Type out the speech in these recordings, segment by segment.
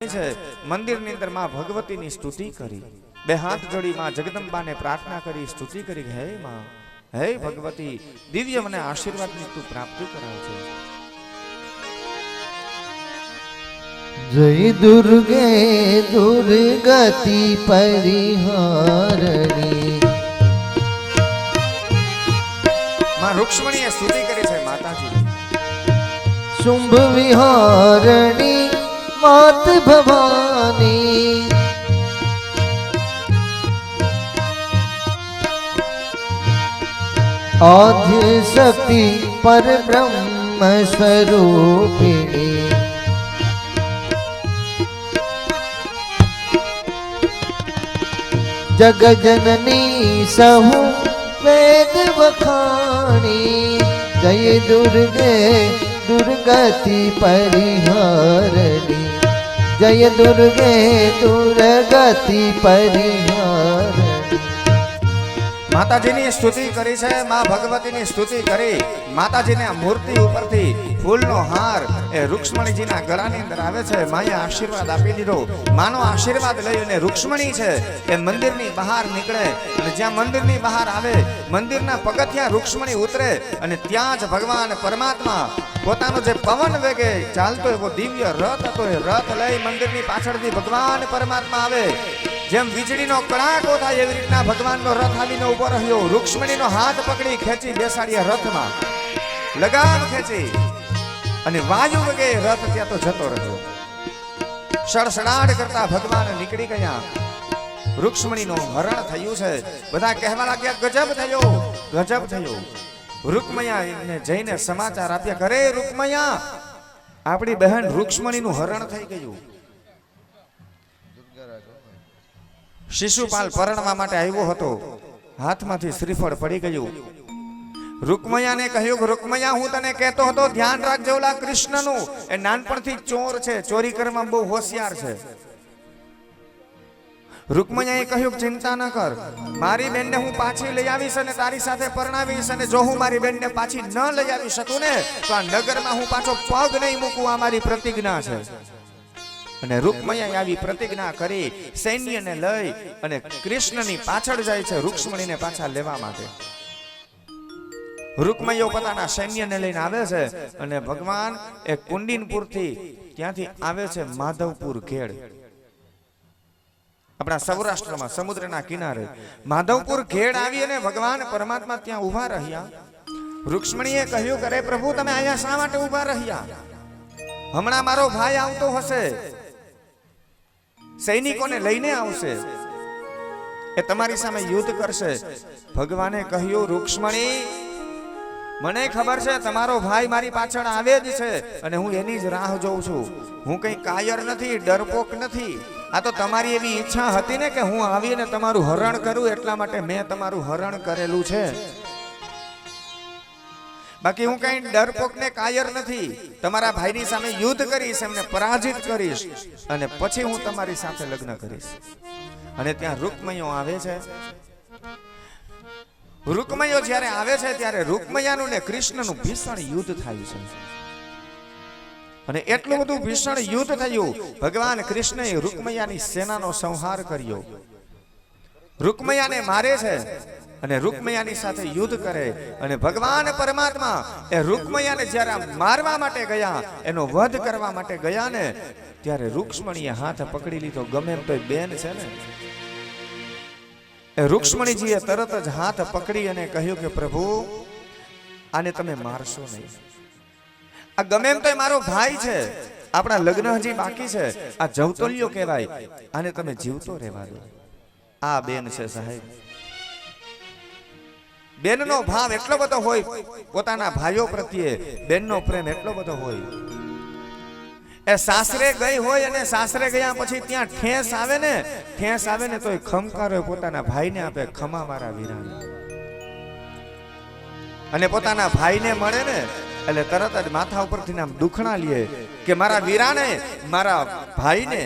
છે મંદિરની અંદર માં ભગવતીની સ્તુતિ કરી, બે હાથ જોડી માં જગદંબાને પ્રાર્થના કરી, સ્તુતિ કરી, હે માં, હે ભગવતી, દિવ્ય મને આશીર્વાદની તું પ્રાપ્તિ કરાવજે. જય દુર્ગે દુર્ગતિ પરિહારણી. માં રૂક્ષ્મણીએ સ્તુતિ કરી છે માતાજી. શુંભ વિહારણી માત ભવાની, આદ્ય શક્તિ પરબ્રહ્મ સ્વરૂપિણી. જગજનની સહુ વેદ વખાણી. જય દુર્ગે દુર્ગતિ પરિહારણી. જય દુર્ગે દુર્ગતિ પરિહારણી. માતાજીની સ્તુતિ કરી છે, માં ભગવતીની સ્તુતિ કરી. માતાજીની મૂર્તિ ઉપરથી ફૂલનો હાર એ રૂક્ષ્મણીજીના ગળાની અંદર આવે છે. માએ આશીર્વાદ આપી દીધો. માનો આશીર્વાદ લઈ અને રૂક્ષ્મણી છે એ મંદિરની બહાર નીકળે અને જ્યાં મંદિરની બહાર આવે, મંદિરના પગથિયાં રૂક્ષ્મણી ઉતરે અને ત્યાં જ ભગવાન પરમાત્મા પોતાનો જે પવન વેગે ચાલતો એવો દિવ્ય રથ હતો, એ રથ લઈ મંદિરની પાછળથી ભગવાન પરમાત્મા આવે. જેમ વીજળીનો કડાકો થાય એવી રીતના ભગવાનનો રથ આવીને ઉભો રહ્યો. રૂક્ષ્મણીનો હાથ પકડી ખેંચી બેસાડ્યા રથમાં, લગામ ખેંચી અને વાયુ વગે રથ ત્યાં તો જતો રહ્યો. સડસડાટ કરતા ભગવાન નીકળી ગયા. રૂક્ષ્મણીનું હરણ થયું છે. બધા કહેવા લાગ્યા ગજબ થયો, ગજબ થયો. રૂકમૈયાને જઈને સમાચાર આપ્યા, કરે રૂકમૈયા, આપણી બહેન રૂક્ષ્મણીનું હરણ થઈ ગયું. શિશુપાલ પરણવા માટે આવ્યો હતો, હાથમાંથી શ્રીફળ પડી ગયું. રૂકમૈયાને કહ્યું, રૂકમૈયા, હું તને કહેતો હતો ધ્યાન રાખજો ઓલા કૃષ્ણનું, એ નાનપણથી ચોર છે, ચોરી કરવામાં બહુ હોશિયાર છે. રૂકમૈયાએ કહ્યું, ચિંતા ન કર, મારી બેનને હું પાછી લઈ આવીશ અને તારી સાથે પરણાવીશ. અને જો હું મારી બેનને પાછી ન લઈ આવી શકું ને તો આ નગરમાં હું પાછો પગ નહીં મૂકું, આ મારી પ્રતિજ્ઞા છે. અને રૂકમૈયાએ આવી પ્રતિજ્ઞા કરી સૈન્યને લઈ અને કૃષ્ણની પાછળ જાય છે રૂક્ષ્મણીને પાછા લેવા માટે. રૂકમૈયો પોતાના સૈન્યને લઈને આવે છે અને ભગવાન એ કુંડીનપુરથી ત્યાંથી આવે છે માધવપુર ઘેડ. આપણા સૌરાષ્ટ્રમાં સમુદ્રના કિનારે માધવપુર ઘેડ આવી અને ભગવાન પરમાત્મા ત્યાં ઉભા રહ્યા. રૂક્ષ્મણીએ કહ્યું, કરે પ્રભુ, તમે અહીંયા શા માટે ઉભા રહ્યા? હમણાં મારો ભાઈ આવતો હશે, સૈનિકોને લઈને આવશે, એ તમારી સામે યુદ્ધ કરશે. ભગવાને કહ્યું, રૂક્ષ્મણી, મને ખબર છે તમારો ભાઈ મારી પાછળ આવે જ છે અને હું એની જ રાહ જોઉં છું. હું કઈ કાયર નથી, ડરપોક નથી. આ તો તમારી એવી ઈચ્છા હતી ને કે હું આવીને તમારું હરણ કરું, એટલા માટે મેં તમારું હરણ કરેલું છે. બાકી હું કઈ ડરપોક ને કાયર નથી. તમારા ભાઈની સામે યુદ્ધ કરીશ, એમને પરાજિત કરીશ અને પછી હું તમારી સાથે લગ્ન કરીશ. અને ત્યાં રૂકમૈયો આવે છે. રૂકમૈયો જ્યારે આવે છે ત્યારે રૂકમૈયાનું ને કૃષ્ણનું ભીષણ યુદ્ધ થાય છે. અને એટલું બધું ભીષણ યુદ્ધ થયું, ભગવાન કૃષ્ણએ રૂકમૈયાની સેનાનો સંહાર કર્યો. રૂકમૈયાને મારે છે અને રૂકમૈયાની સાથે યુદ્ધ કરે. અને ભગવાન પરમાત્મા એ રૂકમૈયાને જ્યારે મારવા માટે ગયા, એનો વધ કરવા માટે ગયા ને, ત્યારે રૂક્ષ્મણીએ હાથ પકડી લીધો. ગમે એમ તો બેન છે ને, એ રૂક્ષ્મણીજીએ તરત જ હાથ પકડી અને કહ્યું કે પ્રભુ, આને તમે મારશો નહીં. આ ગમે એમ તો મારો ભાઈ છે, આપણા લગ્ન હજી બાકી છે, આ જવતોલિયો કહેવાય, આને તમે જીવતો રહેવા દો. આ બેન છે સાહેબ. બેનનો ભાવ એટલો બધો હોય પોતાના ભાઈઓ પ્રત્યે, બેનનો પ્રેમ એટલો બધો હોય. એ સાસરે ગઈ હોય અને સાસરે ગયા પછી ત્યાં ઠેસ આવે ને તો એ ખમકારો પોતાના ભાઈને આપે, ખમા મારા વીરાને. અને પોતાના ભાઈને મળે ને એટલે તરત જ માથા ઉપરથી નામ દુખણા લે કે મારા વીરાને, મારા ભાઈને.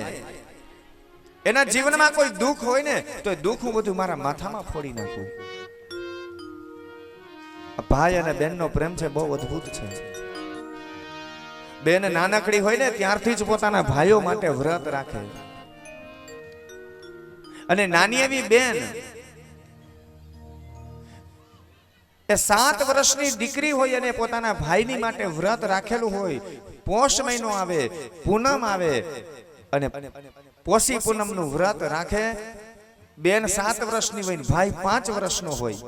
એના જીવનમાં કોઈ દુઃખ હોય ને તો એ દુઃખ હું બધું મારા માથામાં ફોડી નાખું. ભાઈ અને બેનનો પ્રેમ છે બહુ અદ્ભુત છે. બેન નાનકડી હોય ને ત્યારથી જ પોતાના ભાઈઓ માટે વ્રત રાખે. અને નાની એવી બેન એ 7 વર્ષની દીકરી હોય અને પોતાના ભાઈની માટે વ્રત રાખેલું હોય. પોષ મહિનો આવે, પૂનમ આવે અને પોષી પૂનમનું વ્રત રાખે. બેન 7 વર્ષની હોય, ભાઈ 5 વર્ષનો હોય.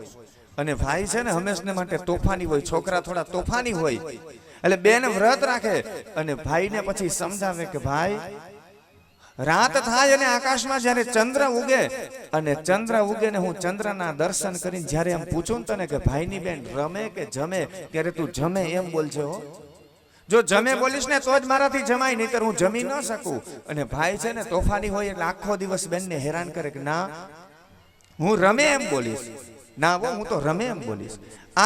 અને ભાઈ છે ને હંમેશા માટે તોફાની હોય, છોકરા થોડા તોફાની હોય. એટલે બેન વ્રત રાખે અને ભાઈને પછી સમજાવે કે ભાઈ, રાત થાય અને આકાશમાં જ્યારે ચંદ્ર ઉગે અને ચંદ્ર ઉગે ને હું ચંદ્રના દર્શન કરીને જ્યારે એમ પૂછું ને તને કે ભાઈની બેન રમે કે જમે, ત્યારે તું જમે એમ બોલજે હો. જો જમે બોલીશ ને તો જ મારાથી જમાય, નહીતર હું જમી ન શકું. અને ભાઈ છે ને તોફાની હોય એટલે આખો દિવસ બેનને હેરાન કરે કે ના હું રમે એમ બોલીશ, ના હું તો રમે એમ બોલીશ.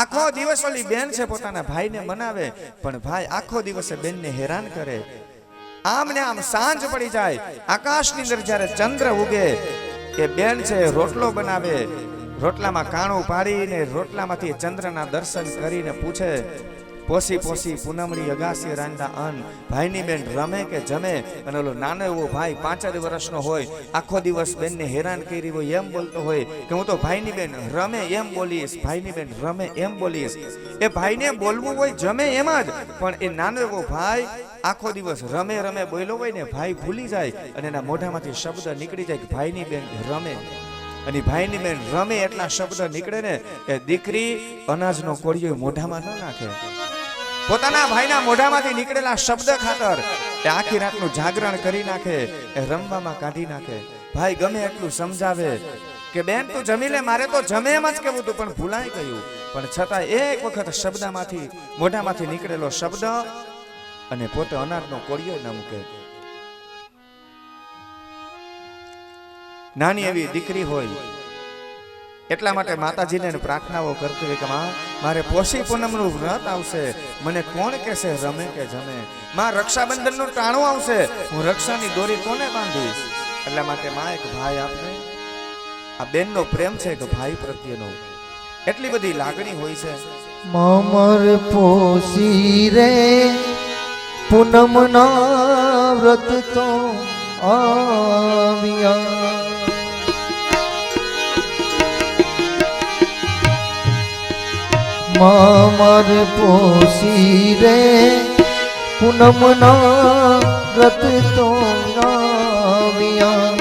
આખો દિવસ ઓલી બેન છે પોતાના ભાઈને મનાવે, પણ ભાઈ આખો દિવસે બેનને હેરાન કરે. આમ ને આમ સાંજ પડી જાય, આકાશની અંદર જ્યારે ચંદ્ર ઉગે એ બેન છે રોટલો બનાવે. રોટલામાં કાણું પાડીને રોટલામાંથી ચંદ્રના દર્શન કરીને પૂછે, પોસી પોસી પૂનમડી અગાસી રાંધા અન્ન, ભાઈની બેન રમે કે જમે? અને ઓલો નાનો એવો ભાઈ 5 વર્ષનો હોય, આખો દિવસ બેનને હેરાન કરી હોય, એમ બોલતો હોય કે હું તો ભાઈની બેન રમે એમ બોલીશ, ભાઈની બેન રમે એમ બોલીશ. એ ભાઈને બોલવું હોય જમે એમ જ, પણ એ નાનો એવો ભાઈ આખો દિવસ રમે રમે બોલ્યો હોય ને, ભાઈ ભૂલી જાય અને એના મોઢામાંથી શબ્દ નીકળી જાય કે ભાઈની બેન રમે. અને ભાઈની બેન રમે એટલા શબ્દ નીકળે ને એ દીકરી અનાજનો કોળિયો મોઢામાં ન નાખે. પોતાના ભાઈના મોઢામાંથી નીકળેલા શબ્દ ખાતર એ આખી રાતનું જાગરણ કરી નાખે, એ રમવામાં કાઢી નાખે. ભાઈ ગમે એટલું સમજાવે કે બેન તું જમી લે, મારે તો જમે એમ જ કેવું તું, પણ ભૂલાઈ ગયું. પણ છતાં એક વખત શબ્દમાંથી મોઢામાંથી નીકળેલો શબ્દ અને પોતે અનાજનો કોળિયો ન મૂકે. નાની એવી દીકરી હોય એટલા માટે માતાજીને પ્રાર્થનાઓ કરતી હોય કે માં, મારે પોષી પૂનમનું વ્રત આવશે, મને કોણ કહેશે રમે કે જમે? માં, રક્ષાબંધનનું ટાણું આવશે, હું રક્ષાની દોરી કોને બાંધીશ? એટલા માટે માં એક ભાઈ આપને, આ બેનનો પ્રેમ છે કે ભાઈ પ્રત્યેનો એટલી બધી લાગણી હોય છે. મામર પોસી રે પૂનમના વ્રત તો આવ્યા, મામર પોસી રે પૂનમના વ્રત તો આવ્યા.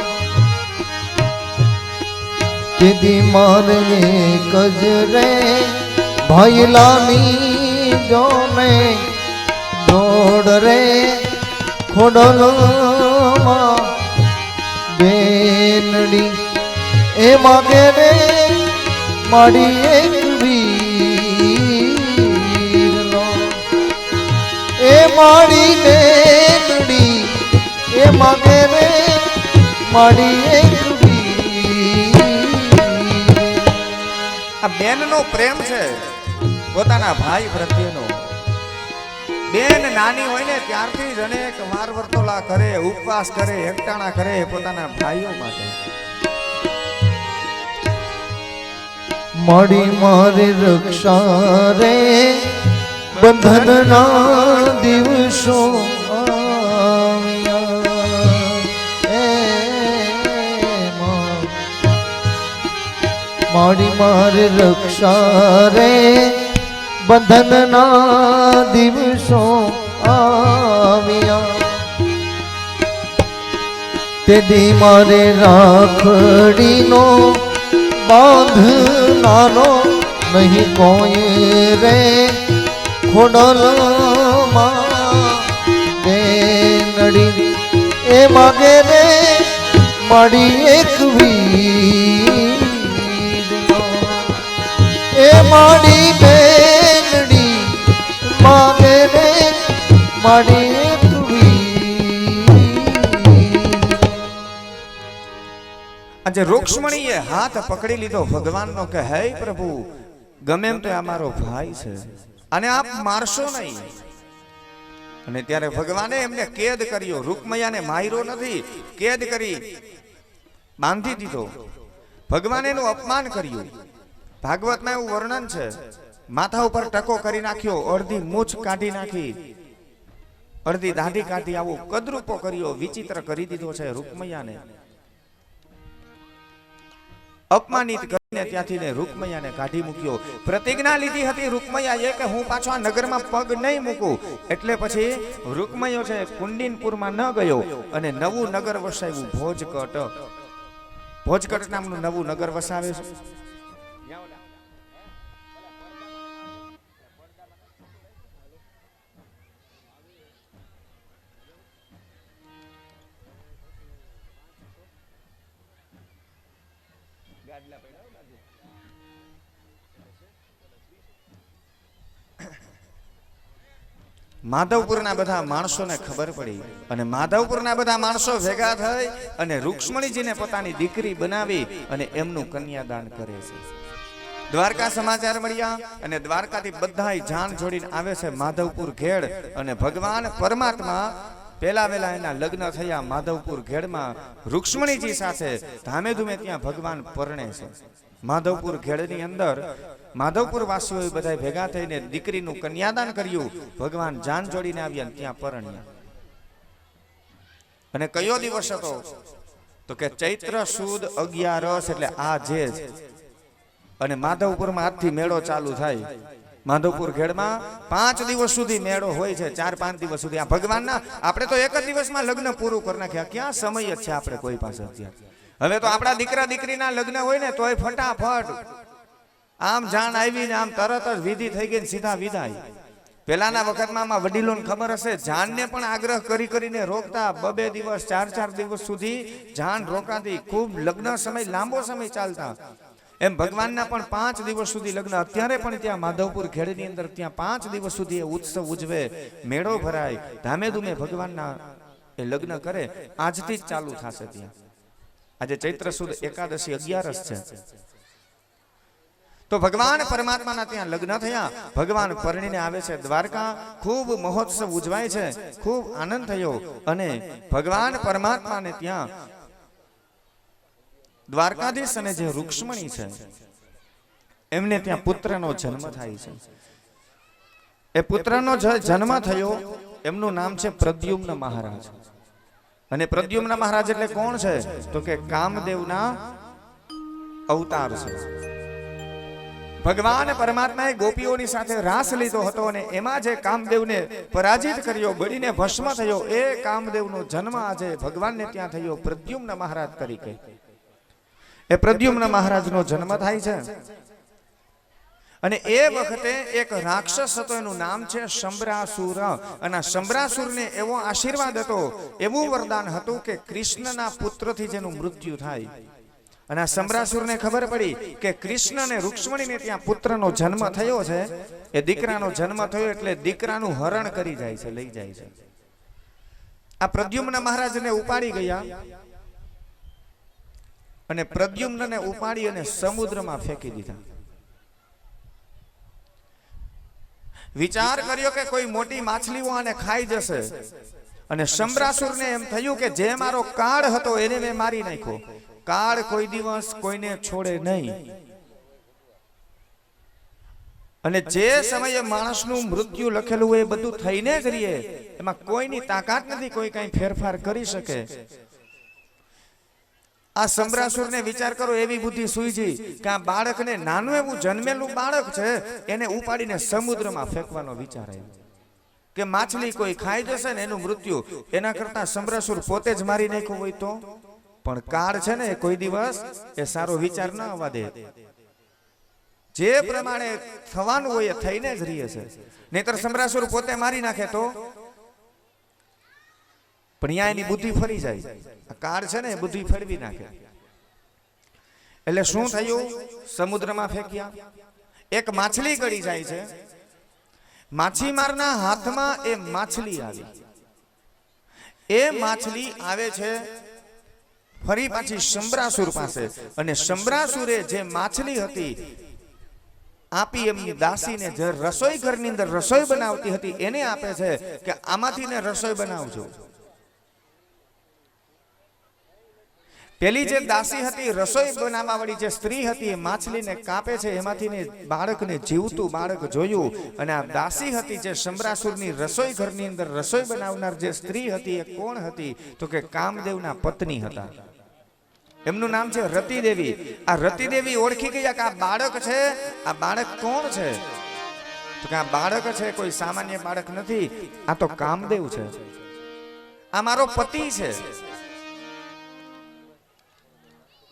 કેદી મારે કજ રે ભાઈલાની જોને દોડ રે ખોડલમાં બેનડી એ માગે રે માડી એક વીરનો, એ માડી બેનડી એ માગે રે માડી એક આ બેનનો પ્રેમ છે પોતાના ભાઈ પ્રત્યેનો. બેન નાની હોય ને ત્યારથી જ અનેક વાર વર્તોલા કરે, ઉપવાસ કરે, એકટાણા કરે પોતાના ભાઈઓ માટે. માડી મારે રક્ષા રે બંધનના દિવસો માડી મારે રક્ષા રે બંધનના દિવસો આવ્યા. તેથી મારે રાખડીનો બાંધનારો નહીં કોઈ રે ખોડલમાં બેનડી એ માગે રે માડી એક એ માડી બેનડી માગે રે માડી એક આજે રૂક્ષ્મણીએ હાથ પકડી લીધો ભગવાનનો કે હે પ્રભુ, ગમે એમ તો આ મારો ભાઈ છે અને આપ મારશો નહીં. અને ત્યારે ભગવાને એમને કેદ કર્યો. રૂકમૈયાને માર્યો નથી, કેદ કરી બાંધી દીધો. ભગવાને એનું અપમાન કર્યું. ભાગવતમાં એવું વર્ણન છે, માથા ઉપર ટકો કરી નાખ્યો, અડધી મૂછ કાઢી નાખી અડધી દાઢી કાઢી આવો કદરૂપો કર્યો, વિચિત્ર કરી દીધો છે રૂકમૈયાને. અપમાનિત કરીને ત્યાંથી ને રૂકમૈયાને કાઢી મૂક્યો. પ્રતિજ્ઞા લીધી હતી રૂકમૈયાએ કે હું પાછો આ નગરમાં પગ નહીં મૂકું. એટલે પછી રૂકમૈયો છે કુંડિનપુરમાં ન ગયો અને નવું નગર વસાવ્યું, ભોજકટ. ભોજકટ નામનું નવું નગર વસાવે છે. માધવપુરના બધા માણસોને ખબર પડી અને માધવપુરના બધા માણસો ભેગા થઈ અને રૂક્ષ્મણીજીને પોતાની દીકરી બનાવી અને એમનું કન્યાદાન કરે છે. દ્વારકા સમાચાર મળ્યા અને દ્વારકાથી બધાય જાન જોડીને આવે છે માધવપુર ઘેડ. અને ભગવાન પરમાત્મા પેલા વેલા એના લગ્ન થયા માધવપુર ઘેડમાં રૂક્ષ્મણીજી સાથે ધામે ધૂમે ત્યાં ભગવાન પરણે છે. માધવપુર ઘેડની અંદર માધવપુર વાસીઓ બધા ભેગા થઈને દીકરીનું કન્યાદાન કર્યું. ભગવાન જાન જોડીને આવ્યા ત્યાં પરણ્યા. અને કયો દિવસ હતો તો કે ચૈત્ર સુદ 11 એટલે આજે જ. અને માધવપુરમાં આજથી મેળો ચાલુ થાય. માધવપુર ઘેડમાં 5 દિવસ સુધી મેળો હોય છે, 4-5 દિવસ સુધી. આ ભગવાનના આપણે તો એક જ દિવસમાં લગ્ન પૂરું કરી નાખ્યા. ક્યાં સમય જ છે આપણે કોઈ પાસે અત્યારે? હવે તો આપણા દીકરા દીકરીના લગ્ન હોય ને તોય ફટાફટ આમ જાણ આવી ને આમ તરત જ વિધિ થઈ ગઈ, સીધા વિદાય. પેલાના વખતમાં આમાં વડીલોને ખબર હશે, જાનને પણ આગ્રહ કરી કરીને રોકતા. 2 દિવસ 4 દિવસ સુધી જાન રોકાતી. ખૂબ લગ્ન સમય લાંબો સમય ચાલતા. એમ ભગવાનના પણ 5 દિવસ સુધી લગ્ન. અત્યારે પણ ત્યાં માધવપુર ઘેડની અંદર ત્યાં 5 દિવસ સુધી એ ઉત્સવ ઉજવે, મેળો ભરાય, ધામે ધૂમે ભગવાનના એ લગ્ન કરે. આજથી જ ચાલુ થશે ત્યાં. આજે ચૈત્ર સુદ એકાદશી 11 છે. તો ભગવાન પરમાત્માના ત્યાં લગ્ન થયા. ભગવાન પરણીને આવે છે દ્વારકા. ખૂબ મહોત્સવ ઉજવાય છે, ખૂબ આનંદ થયો. અને ભગવાન પરમાત્માને ત્યાં દ્વારકાધીશ અને જે રૂક્ષ્મણી છે એમને ત્યાં પુત્રનો જન્મ થાય છે. એ પુત્રનો જન્મ થયો, એમનું નામ છે પ્રદ્યુમ્ન મહારાજ. અને પ્રદ્યુમ્ન મહારાજ એટલે કોણ છે તો કે કામદેવના અવતાર છે. ભગવાન પરમાત્માએ ગોપીઓની સાથે રાસ લીધો હતો અને એમાં જે કામદેવને પરાજિત કર્યો, બળીને ભસ્મ થયો, એ કામદેવનો જન્મ આજે ભગવાનને ત્યાં થયો પ્રદ્યુમ્ન મહારાજ તરીકે. એ પ્રદ્યુમ્ન મહારાજનો જન્મ થાય છે. અને એ વખતે એક રાક્ષસ હતો, એનું નામ છે શંભરાસુર. અને શંભરાસુરને એવો આશીર્વાદ હતો, એવું વરદાન હતું કે કૃષ્ણના પુત્રથી જેનું મૃત્યુ થાય. અને આ શંભરાસુરને ખબર પડી કે કૃષ્ણ અને રૂક્ષ્મણીને ત્યાં પુત્રનો જન્મ થયો છે. એ દીકરાનો જન્મ થયો એટલે દીકરાનું હરણ કરી જાય છે, લઈ જાય છે. આ પ્રદ્યુમ્ન મહારાજને ઉપાડી ગયા અને પ્રદ્યુમ્નને ઉપાડી અને સમુદ્રમાં ફેંકી દીધા. વિચાર કર્યો કે કોઈ મોટી માછલીઓ આને ખાઈ જશે. અને શંભરાસુરને એમ થયું કે જે મારો કાળ હતો એને મેં મારી નાખ્યો. કાળ કોઈ દિવસ કોઈને છોડે નહીં. અને જે સમયે માણસનું મૃત્યુ લખેલું હોય એ બધું થઈને જ રહીએ, એમાં કોઈની તાકાત નથી કોઈ કઈ ફેરફાર કરી શકે. આ શંભરાસુરને વિચાર કરો, એવી બુદ્ધિ સૂઈજી કે આ બાળકને, નાનું એવું જન્મેલું બાળક છે, એને ઉપાડીને સમુદ્રમાં ફેંકવાનો વિચાર આવ્યો કે માછલી કોઈ ખાઈ જશે ને એનું મૃત્યુ. એના કરતા શંભરાસુર પોતે જ મારી નાખ્યું હોય તો. પણ કાળ છે ને કોઈ દિવસ એ સારો વિચાર ન આવવા દે. જે પ્રમાણે થવાનું હોય એ થઈને જ રહીએ છે. નહીતર શંભરાસુર પોતે મારી નાખે તો. પણ અહીંયા એની બુદ્ધિ ફરી જાય. આ કાળ છે ને એ બુદ્ધિ ફેરવી નાખે. એટલે શું થયું? સમુદ્રમાં ફેંક્યા. એક માછલી ગળી જાય છે. માછીમારના હાથમાં એ માછલી આવી. એ માછલી આવે છે ફરી પાછી શંભરાસુર પાસે. અને શંભરાસુરે જે માછલી હતી આપી એમની દાસીને, જે રસોઈ ઘરની અંદર રસોઈ બનાવતી હતી એને આપે છે કે આમાંથી ને રસોઈ બનાવજો. પેલી જે દાસી હતી, રસોઈ બનાવવા વાળી જે સ્ત્રી હતી, એ માછલીને કાપે છે, એમાંથી ને બાળકને જીવતું બાળક જોયું. અને આ દાસી હતી જે શંભરાસુરની રસોઈ ઘરની અંદર રસોઈ બનાવનાર જે સ્ત્રી હતી, એ કોણ હતી? તો કે કામદેવના પત્ની હતા. એમનું નામ છે રતિદેવી. આ રતિદેવી ઓળખી ગયા કે આ બાળક છે, આ બાળક કોણ છે? તો કે આ બાળક છે કોઈ સામાન્ય બાળક નથી, આ તો કામદેવ છે, આ મારો પતિ છે.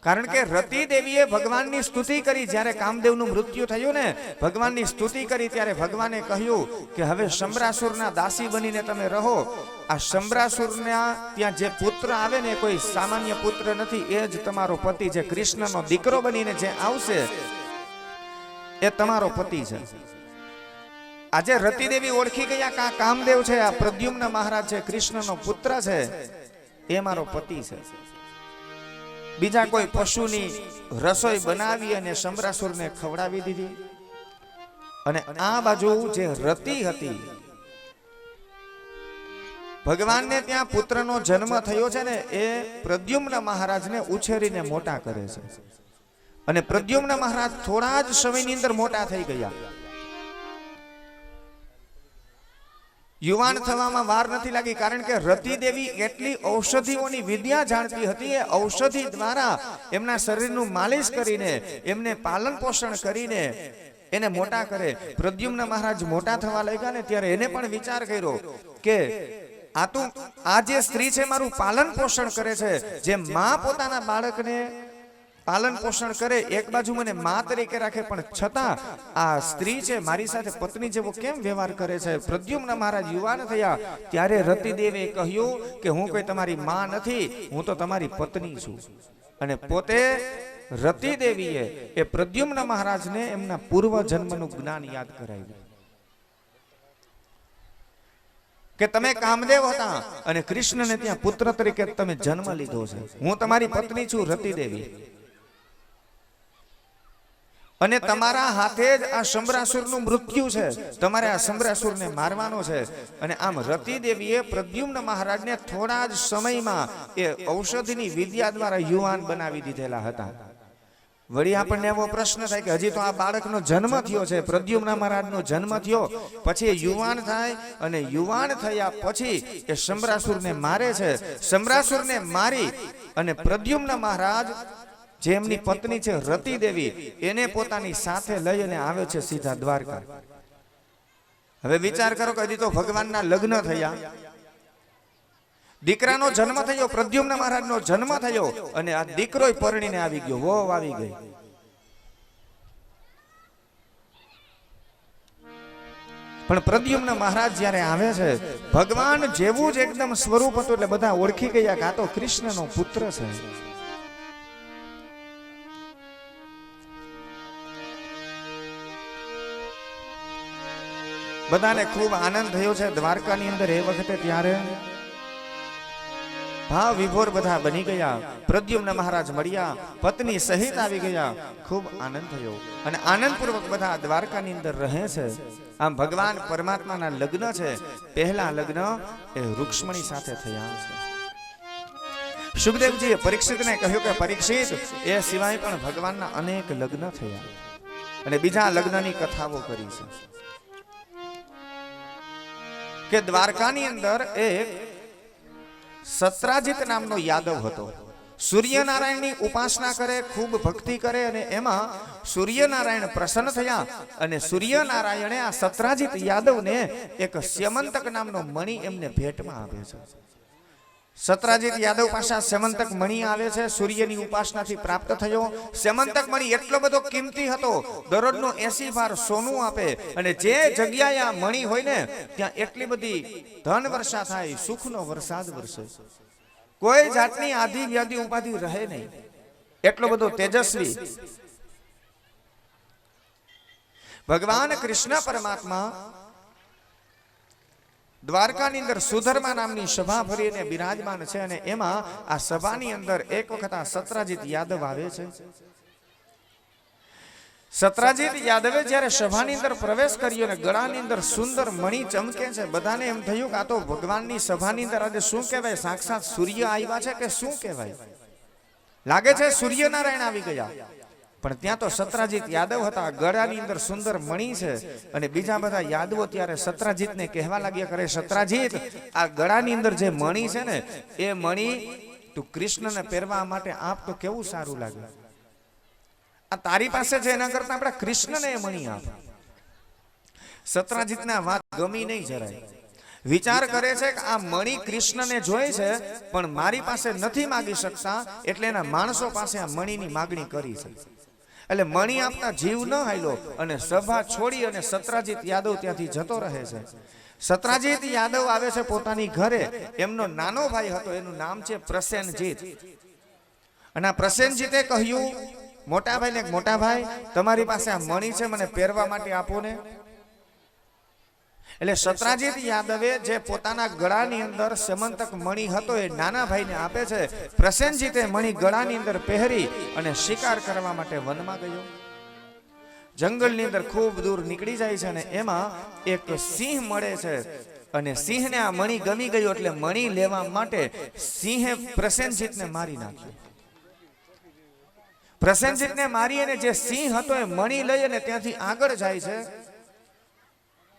કારણ કે રતિ દેવીએ ભગવાનની સ્તુતિ કરી. જ્યારે કામદેવનું મૃત્યુ થયું ને, ભગવાનની સ્તુતિ કરી ત્યારે ભગવાને કહ્યું કે હવે શંભરાસુરના દાસી બનીને તમે રહો. આ શંભરાસુરના ત્યાં જે પુત્ર આવે ને, કોઈ સામાન્ય પુત્ર નથી, એ જ તમારો પતિ છે. કૃષ્ણનો દીકરો બનીને જે આવશે એ તમારો પતિ છે. આજે રતિદેવી ઓળખી ગયા કે આ કામદેવ છે, આ પ્રદ્યુમ્ન મહારાજ છે, કૃષ્ણનો પુત્ર છે, એ મારો પતિ છે. બીજા કોઈ પશુની રસોઈ બનાવી અને શંભરાસુરને ખવડાવી દીધી. અને આ બાજુ જે રતિ હતી, ભગવાનને ત્યાં પુત્રનો જન્મ થયો છે ને, એ પ્રદ્યુમ્ન મહારાજને ઉછેરીને મોટા કરે છે. અને પ્રદ્યુમ્ન મહારાજ થોડા જ સમયની અંદર મોટા થઈ ગયા. યુવાન થવામાં વાર નથી લાગી. કારણ કે રતિ દેવી એટલી ઔષધિઓની વિદ્યા જાણતી હતી. એ ઔષધિ દ્વારા એમના શરીરનું માલિશ કરીને, એમને પાલન પોષણ કરીને એને મોટા કરે. પ્રદ્યુમ્ન મહારાજ મોટા થવા લાગ્યા ને, ત્યારે એને પણ વિચાર કર્યો કે આ જે સ્ત્રી છે મારું પાલન પોષણ કરે છે. જે માં પોતાના બાળકને પાલન પોષણ કરે, એક બાજુ મને માં તરીકે રાખે, પણ છતાં આ સ્ત્રી છે મારી સાથે પત્ની જેવો કેમ વ્યવહાર કરે છે? પ્રદ્યુમ્ન મહારાજ યુવાન થયા ત્યારે રતિદેવે કહ્યું કે હું કોઈ તમારી માં નથી, હું તો તમારી પત્ની છું. અને પોતે રતિદેવીએ એ પ્રદ્યુમ્ન મહારાજને એમના પૂર્વ જન્મનું જ્ઞાન યાદ કરાવ્યું કે તમે કામદેવ હતા અને કૃષ્ણને ત્યાં પુત્ર તરીકે તમે જન્મ લીધો છે. હું તમારી પત્ની છું રતિદેવી, અને તમારા હાથે જ આ શંભરાસુરનું મૃત્યુ છે. તમારે આ શંભરાસુરને મારવાનો છે. અને આમ રતિદેવીએ પ્રદ્યુમ્ન મહારાજને થોડા જ સમયમાં એ ઔષધિની વિદ્યા દ્વારા યુવાન બનાવી દીધેલા હતા. વળી આપણને એવો પ્રશ્ન થાય કે હજી તો આ બાળકનો જન્મ થયો છે, પ્રદ્યુમ્ન મહારાજનો જન્મ થયો, પછી યુવાન થાય, અને યુવાન થયા પછી એ શંભરાસુરને મારે છે. શંભરાસુરને મારી અને પ્રદ્યુમ્ન મહારાજ જે એમની પત્ની છે રતિદેવી, એને પોતાની સાથે લઈ અને આવે છે સીધા દ્વારકા. હવે વિચાર કરો કે હજી તો ભગવાનના લગ્ન થયા, દીકરાનો જન્મ થયો, પ્રદ્યુમ્ન મહારાજનો જન્મ થયો, અને આ દીકરો પરણીને આવી ગયો, વહુ આવી ગઈ. પણ પ્રદ્યુમ્ન મહારાજ જ્યારે આવે છે, ભગવાન જેવું જ એકદમ સ્વરૂપ હતું એટલે બધા ઓળખી ગયા કે આ તો કૃષ્ણનો પુત્ર છે. બધાને ખૂબ આનંદ થયો છે દ્વારકાની અંદર એ વખતે. ત્યારે ભાવ વિભોર બધા બની ગયા. પ્રદ્યુમ્ન મહારાજ મળ્યા, પત્ની સહિત આવી ગયા, ખૂબ આનંદ થયો. અને આનંદપૂર્વક બધા દ્વારકાની અંદર રહે છે. આમ ભગવાન પરમાત્માના લગ્ન છે. પહેલા લગ્ન એ રૂક્ષ્મણી સાથે થયા છે. સુખદેવજીએ પરીક્ષિતને કહ્યું કે પરીક્ષિત, એ સિવાય પણ ભગવાનના અનેક લગ્ન થયા અને બીજા લગ્નની કથાઓ કરી છે. કે દ્વારકાની અંદર એક સત્રાજીત નામનો યાદવ હતો. સૂર્યનારાયણની ઉપાસના કરે, ખૂબ ભક્તિ કરે, અને એમાં સૂર્યનારાયણ પ્રસન્ન થયા. અને સૂર્યનારાયણે આ સત્રાજીત યાદવને એક સ્યમંતક નામનો મણિ એમને ભેટમાં આપે છે. સત્રાજીત યાદવ પાસે સ્યમંતક મણિ આવે છે, સૂર્યની ઉપાસનાથી પ્રાપ્ત થયો. સ્યમંતક મણિ એટલો બધો કિંમતી હતો, દરરોજનો 80 ભાર સોનું આપે, અને જે જગ્યાએ આ મણિ હોય ને ત્યાં એટલી બધી ધન વર્ષા થાય, સુખનો વરસાદ વરસે, કોઈ જાતની આધિ વ્યાધિ ઉપાધિ રહે નહીં, એટલો બધો તેજસ્વી. ભગવાન કૃષ્ણ પરમાત્મા દ્વારકાની અંદર સુધર્મા નામની સભા ભરીને બિરાજમાન છે. અને એમાં આ સભાની અંદર એક વખત આ સત્રાજીત યાદવ આવે છે. સત્રાજીત યાદવે જ્યારે સભાની અંદર પ્રવેશ કર્યો અને ગળાની અંદર સુંદર મણિ ચમકે છે, બધાને એમ થયું કે આ તો ભગવાનની સભાની અંદર આજે શું કહેવાય, સાક્ષાત સૂર્ય આવ્યા છે કે શું કહેવાય. લાગે છે સૂર્યનારાયણ આવી ગયા, પણ ત્યાં તો સત્રાજીત યાદવ હતા. ગળાની અંદર સુંદર મણી છે અને બીજા બધા યાદવો ત્યારે સત્રાજીતને કહેવા લાગ્યા કરે, સત્રાજીત આ ગળાની અંદર જે મણી છે ને એ મણી તું કૃષ્ણને પહેરવા માટે આપ તો કેવું સારું લાગે. આ તારી પાસે છે એના કરતા આપણે કૃષ્ણને એ મણી આપ. સત્રાજીતને આ વાત ગમી નહીં જરાય. વિચાર કરે છે કે આ મણી કૃષ્ણને જોઈ છે પણ મારી પાસે નથી માગી શકતા, એટલે એના માણસો પાસે આ મણીની માગણી કરી છે. એટલે મણી આપતા જીવ ન હાલ્યો અને સભા છોડી અને સત્રાજીત યાદવ ત્યાંથી જતો રહે છે. સત્રાજીત યાદવ આવે છે પોતાની ઘરે. એમનો નાનો ભાઈ હતો, એનું નામ છે પ્રસેનજીત. અને આ પ્રસેનજીતે કહ્યું મોટા ભાઈને, મોટા ભાઈ તમારી પાસે આ મણી છે, મને પહેરવા માટે આપો ને. એટલે સત્રાજીત યાદવે જે પોતાના ગળાની અંદર સમંતક મણી હતો એ નાના ભાઈને આપે છે. પ્રસેનજીતે મણી ગળાની અંદર પહેરી અને શિકાર કરવા માટે વનમાં ગયો. જંગલની અંદર ખૂબ દૂર નીકળી જાય છે અને એમાં એક સિંહ મળે છે અને સિંહને આ મણી ગમી ગયો એટલે મણી લેવા માટે સિંહે પ્રસેનજીતને મારી નાખ્યો. પ્રસેનજીતને મારી અને જે સિંહ હતો એ મણી લઈ અને ત્યાંથી આગળ જાય છે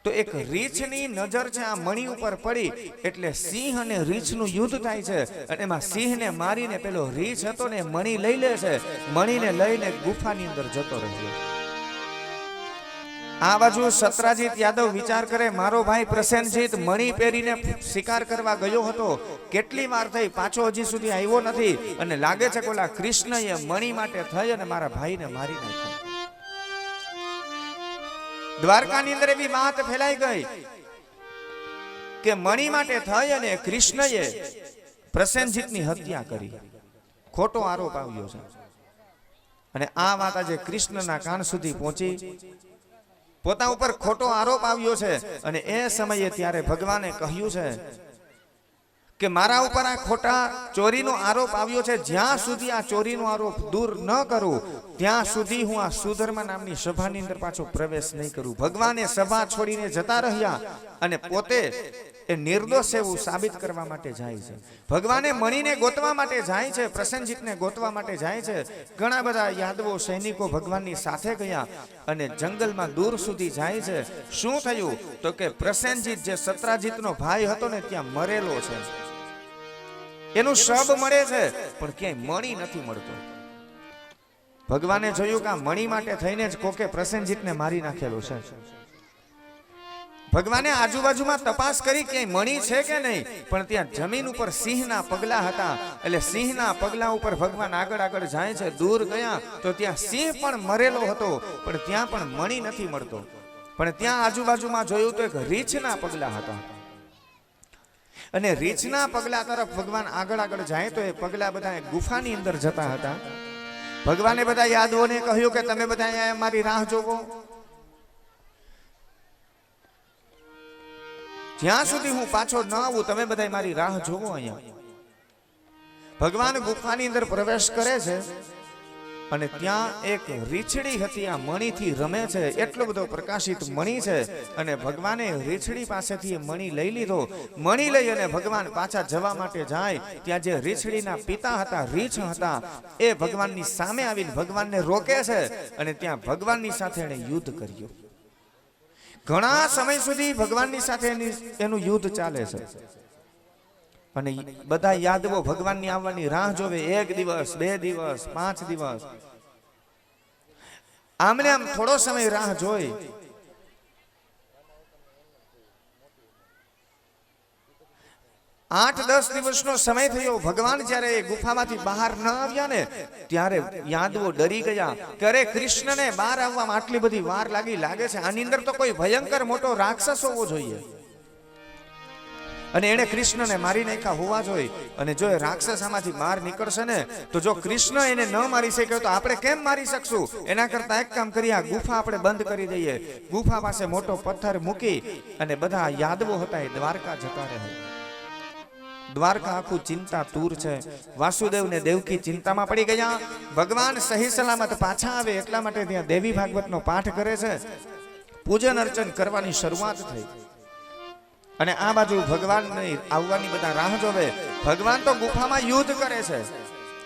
તો એક રીંછની નજર છે આ મણી ઉપર પડી એટલે સિંહ અને રીંછનું યુદ્ધ થાય છે અને એમાં સિંહને મારીને પેલો રીંછ હતો ને મણી લઈ લે છે. મણીને લઈને ગુફાની અંદર જતો રહ્યો. આ બાજુ સત્રાજીત યાદવ વિચાર કરે મારો ભાઈ પ્રસેનજીત મણી પહેરીને શિકાર કરવા ગયો હતો, કેટલી વાર થઈ પાછો હજી સુધી આવ્યો નથી અને લાગે છે કે ઓલા કૃષ્ણએ મણી માટે થઈ અને મારા ભાઈને મારી નાખ્યો. દ્વારકાની અંદર એવી વાત ફેલાઈ ગઈ કે મણી માટે થઈ અને કૃષ્ણએ પ્રસેનજીતની હત્યા કરી. ખોટો આરોપ આવ્યો છે અને આ વાત આજે કૃષ્ણના કાન સુધી પહોંચી. પોતા ઉપર ખોટો આરોપ આવ્યો છે અને એ સમયે ત્યારે ભગવાને કહ્યું છે કે મારા ઉપર આ ખોટા ચોરીનો આરોપ આવ્યો છે, જ્યાં સુધી આ ચોરીનો આરોપ દૂર ન કરું ત્યાં સુધી હું આ સુધર્મા નામની સભાની અંદર પાછો પ્રવેશ નહીં કરું. ભગવાને સભા છોડીને જતા રહ્યા અને પોતે એ નિર્દોષ એવું સાબિત કરવા માટે જાય છે. ભગવાને મણીને ગોતવા માટે જાય છે, પ્રસેનજીતને ગોતવા માટે જાય છે. ઘણા બધા યાદવો સૈનિકો ભગવાનની સાથે ગયા અને જંગલમાં દૂર સુધી જાય છે. શું થયું તો કે પ્રસેનજીત જે સત્રાજીતનો ભાઈ હતો ને ત્યાં મરેલો છે. એનું શબ મળે છે પણ ક્યાંય મણી નથી મળતો. ભગવાને જોયું કે આ મણી માટે થઈને જ કોકે પ્રસેનજીતને મારી નાખેલો છે. ભગવાને આજુબાજુમાં તપાસ કરી ક્યાંય મણી છે કે નહીં, પણ ત્યાં જમીન ઉપર સિંહના પગલા હતા. એટલે સિંહના પગલા ઉપર ભગવાન આગળ આગળ જાય છે. દૂર ગયા તો ત્યાં સિંહ પણ મરેલો હતો પણ ત્યાં પણ મણી નથી મળતો. પણ ત્યાં આજુબાજુમાં જોયું તો એક રીંછના પગલા હતા અને રીંછના પગલા તરફ ભગવાન આગળ આગળ જાય તો એ પગલા બધા ગુફાની અંદર જતા હતા. ભગવાને બધા યાદવોને કહ્યું કે તમે બધા અહીંયા મારી રાહ જોવો, જ્યાં સુધી હું પાછો ન આવું તમે બધા મારી રાહ જોવો અહીંયા. ભગવાન ગુફાની અંદર પ્રવેશ કરે છે અને ત્યાં એક રીછડી હતી આ મણીથી રમે છે. એટલો બધો પ્રકાશિત મણી છે અને ભગવાને રીછડી પાસેથી એ મણી લઈ લીધો. મણી લઈ અને ભગવાન પાછા જવા માટે જાય ત્યાં જે રીછડીના પિતા હતા, રીંછ હતા, એ ભગવાનની સામે આવીને ભગવાનને રોકે છે અને ત્યાં ભગવાનની સાથે એણે યુદ્ધ કર્યું. ઘણા સમય સુધી ભગવાનની સાથે એનું યુદ્ધ ચાલે છે અને બધા યાદવો ભગવાનની આવવાની રાહ જોવે. 1 દિવસ 2 દિવસ 5 દિવસ આમને આમ થોડો સમય રાહ જોઈ. આઠ 10 દિવસનો સમય થયો. ભગવાન જ્યારે ગુફામાંથી બહાર ન આવ્યા ને ત્યારે યાદવો ડરી ગયા કે અરે કૃષ્ણને બહાર આવવામાં આટલી બધી વાર લાગે છે, આની અંદર તો કોઈ ભયંકર મોટો રાક્ષસ હોવો જોઈએ અને એને કૃષ્ણને મારી નાખ્યા હોવા જોઈએ. અને જો એ રાક્ષસ આમાંથી બહાર નીકળશે ને તો જો કૃષ્ણ એને ન મારી શકે તો આપણે કેમ મારી શકશું? એના કરતા એક કામ કરીએ, આ ગુફા આપણે બંધ કરી દઈએ. ગુફા પાસે મોટો પથ્થર મૂકી અને બધા યાદવો હતા એ દ્વારકા જતા રહે. દ્વારકા આખું ચિંતા તૂર છે. વાસુદેવ ને દેવકી ચિંતામાં પડી ગયા. ભગવાન સહી સલામત પાછા આવે એટલા માટે ત્યાં દેવી ભાગવતનો પાઠ કરે છે. પૂજન અર્ચન કરવાની શરૂઆત થઈ અને આ બાજુ ભગવાન આવવાની બધા રાહ જોવે. ભગવાન તો ગુફામાં યુદ્ધ કરે છે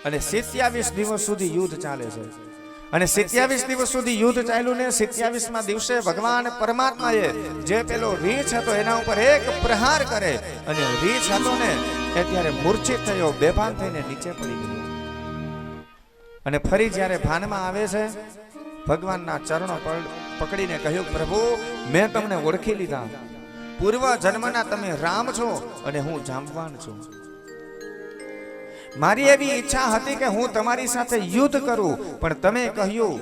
અને 27 દિવસ સુધી યુદ્ધ ચાલે છે. અને 27 દિવસ સુધી યુદ્ધ ચાલ્યું ને 27મા દિવસે ભગવાન પરમાત્માએ જે પેલો રીંછ હતો એના ઉપર એક પ્રહાર કરે અને રીંછ હતો ને એ ત્યારે મૂર્છિત થયો, બેભાન થઈને નીચે પડી ગયો. અને ફરી જ્યારે ભાનમાં આવે છે, ભગવાનના ચરણો પકડીને કહ્યું, પ્રભુ મેં તમને ઓળખી લીધા, પૂર્વ જન્મના તમે રામ છો અને હું જાંબવાન છું. મારી એવી ઈચ્છા હતી કે હું તમારી સાથે યુદ્ધ કરું, પણ તમે કહ્યું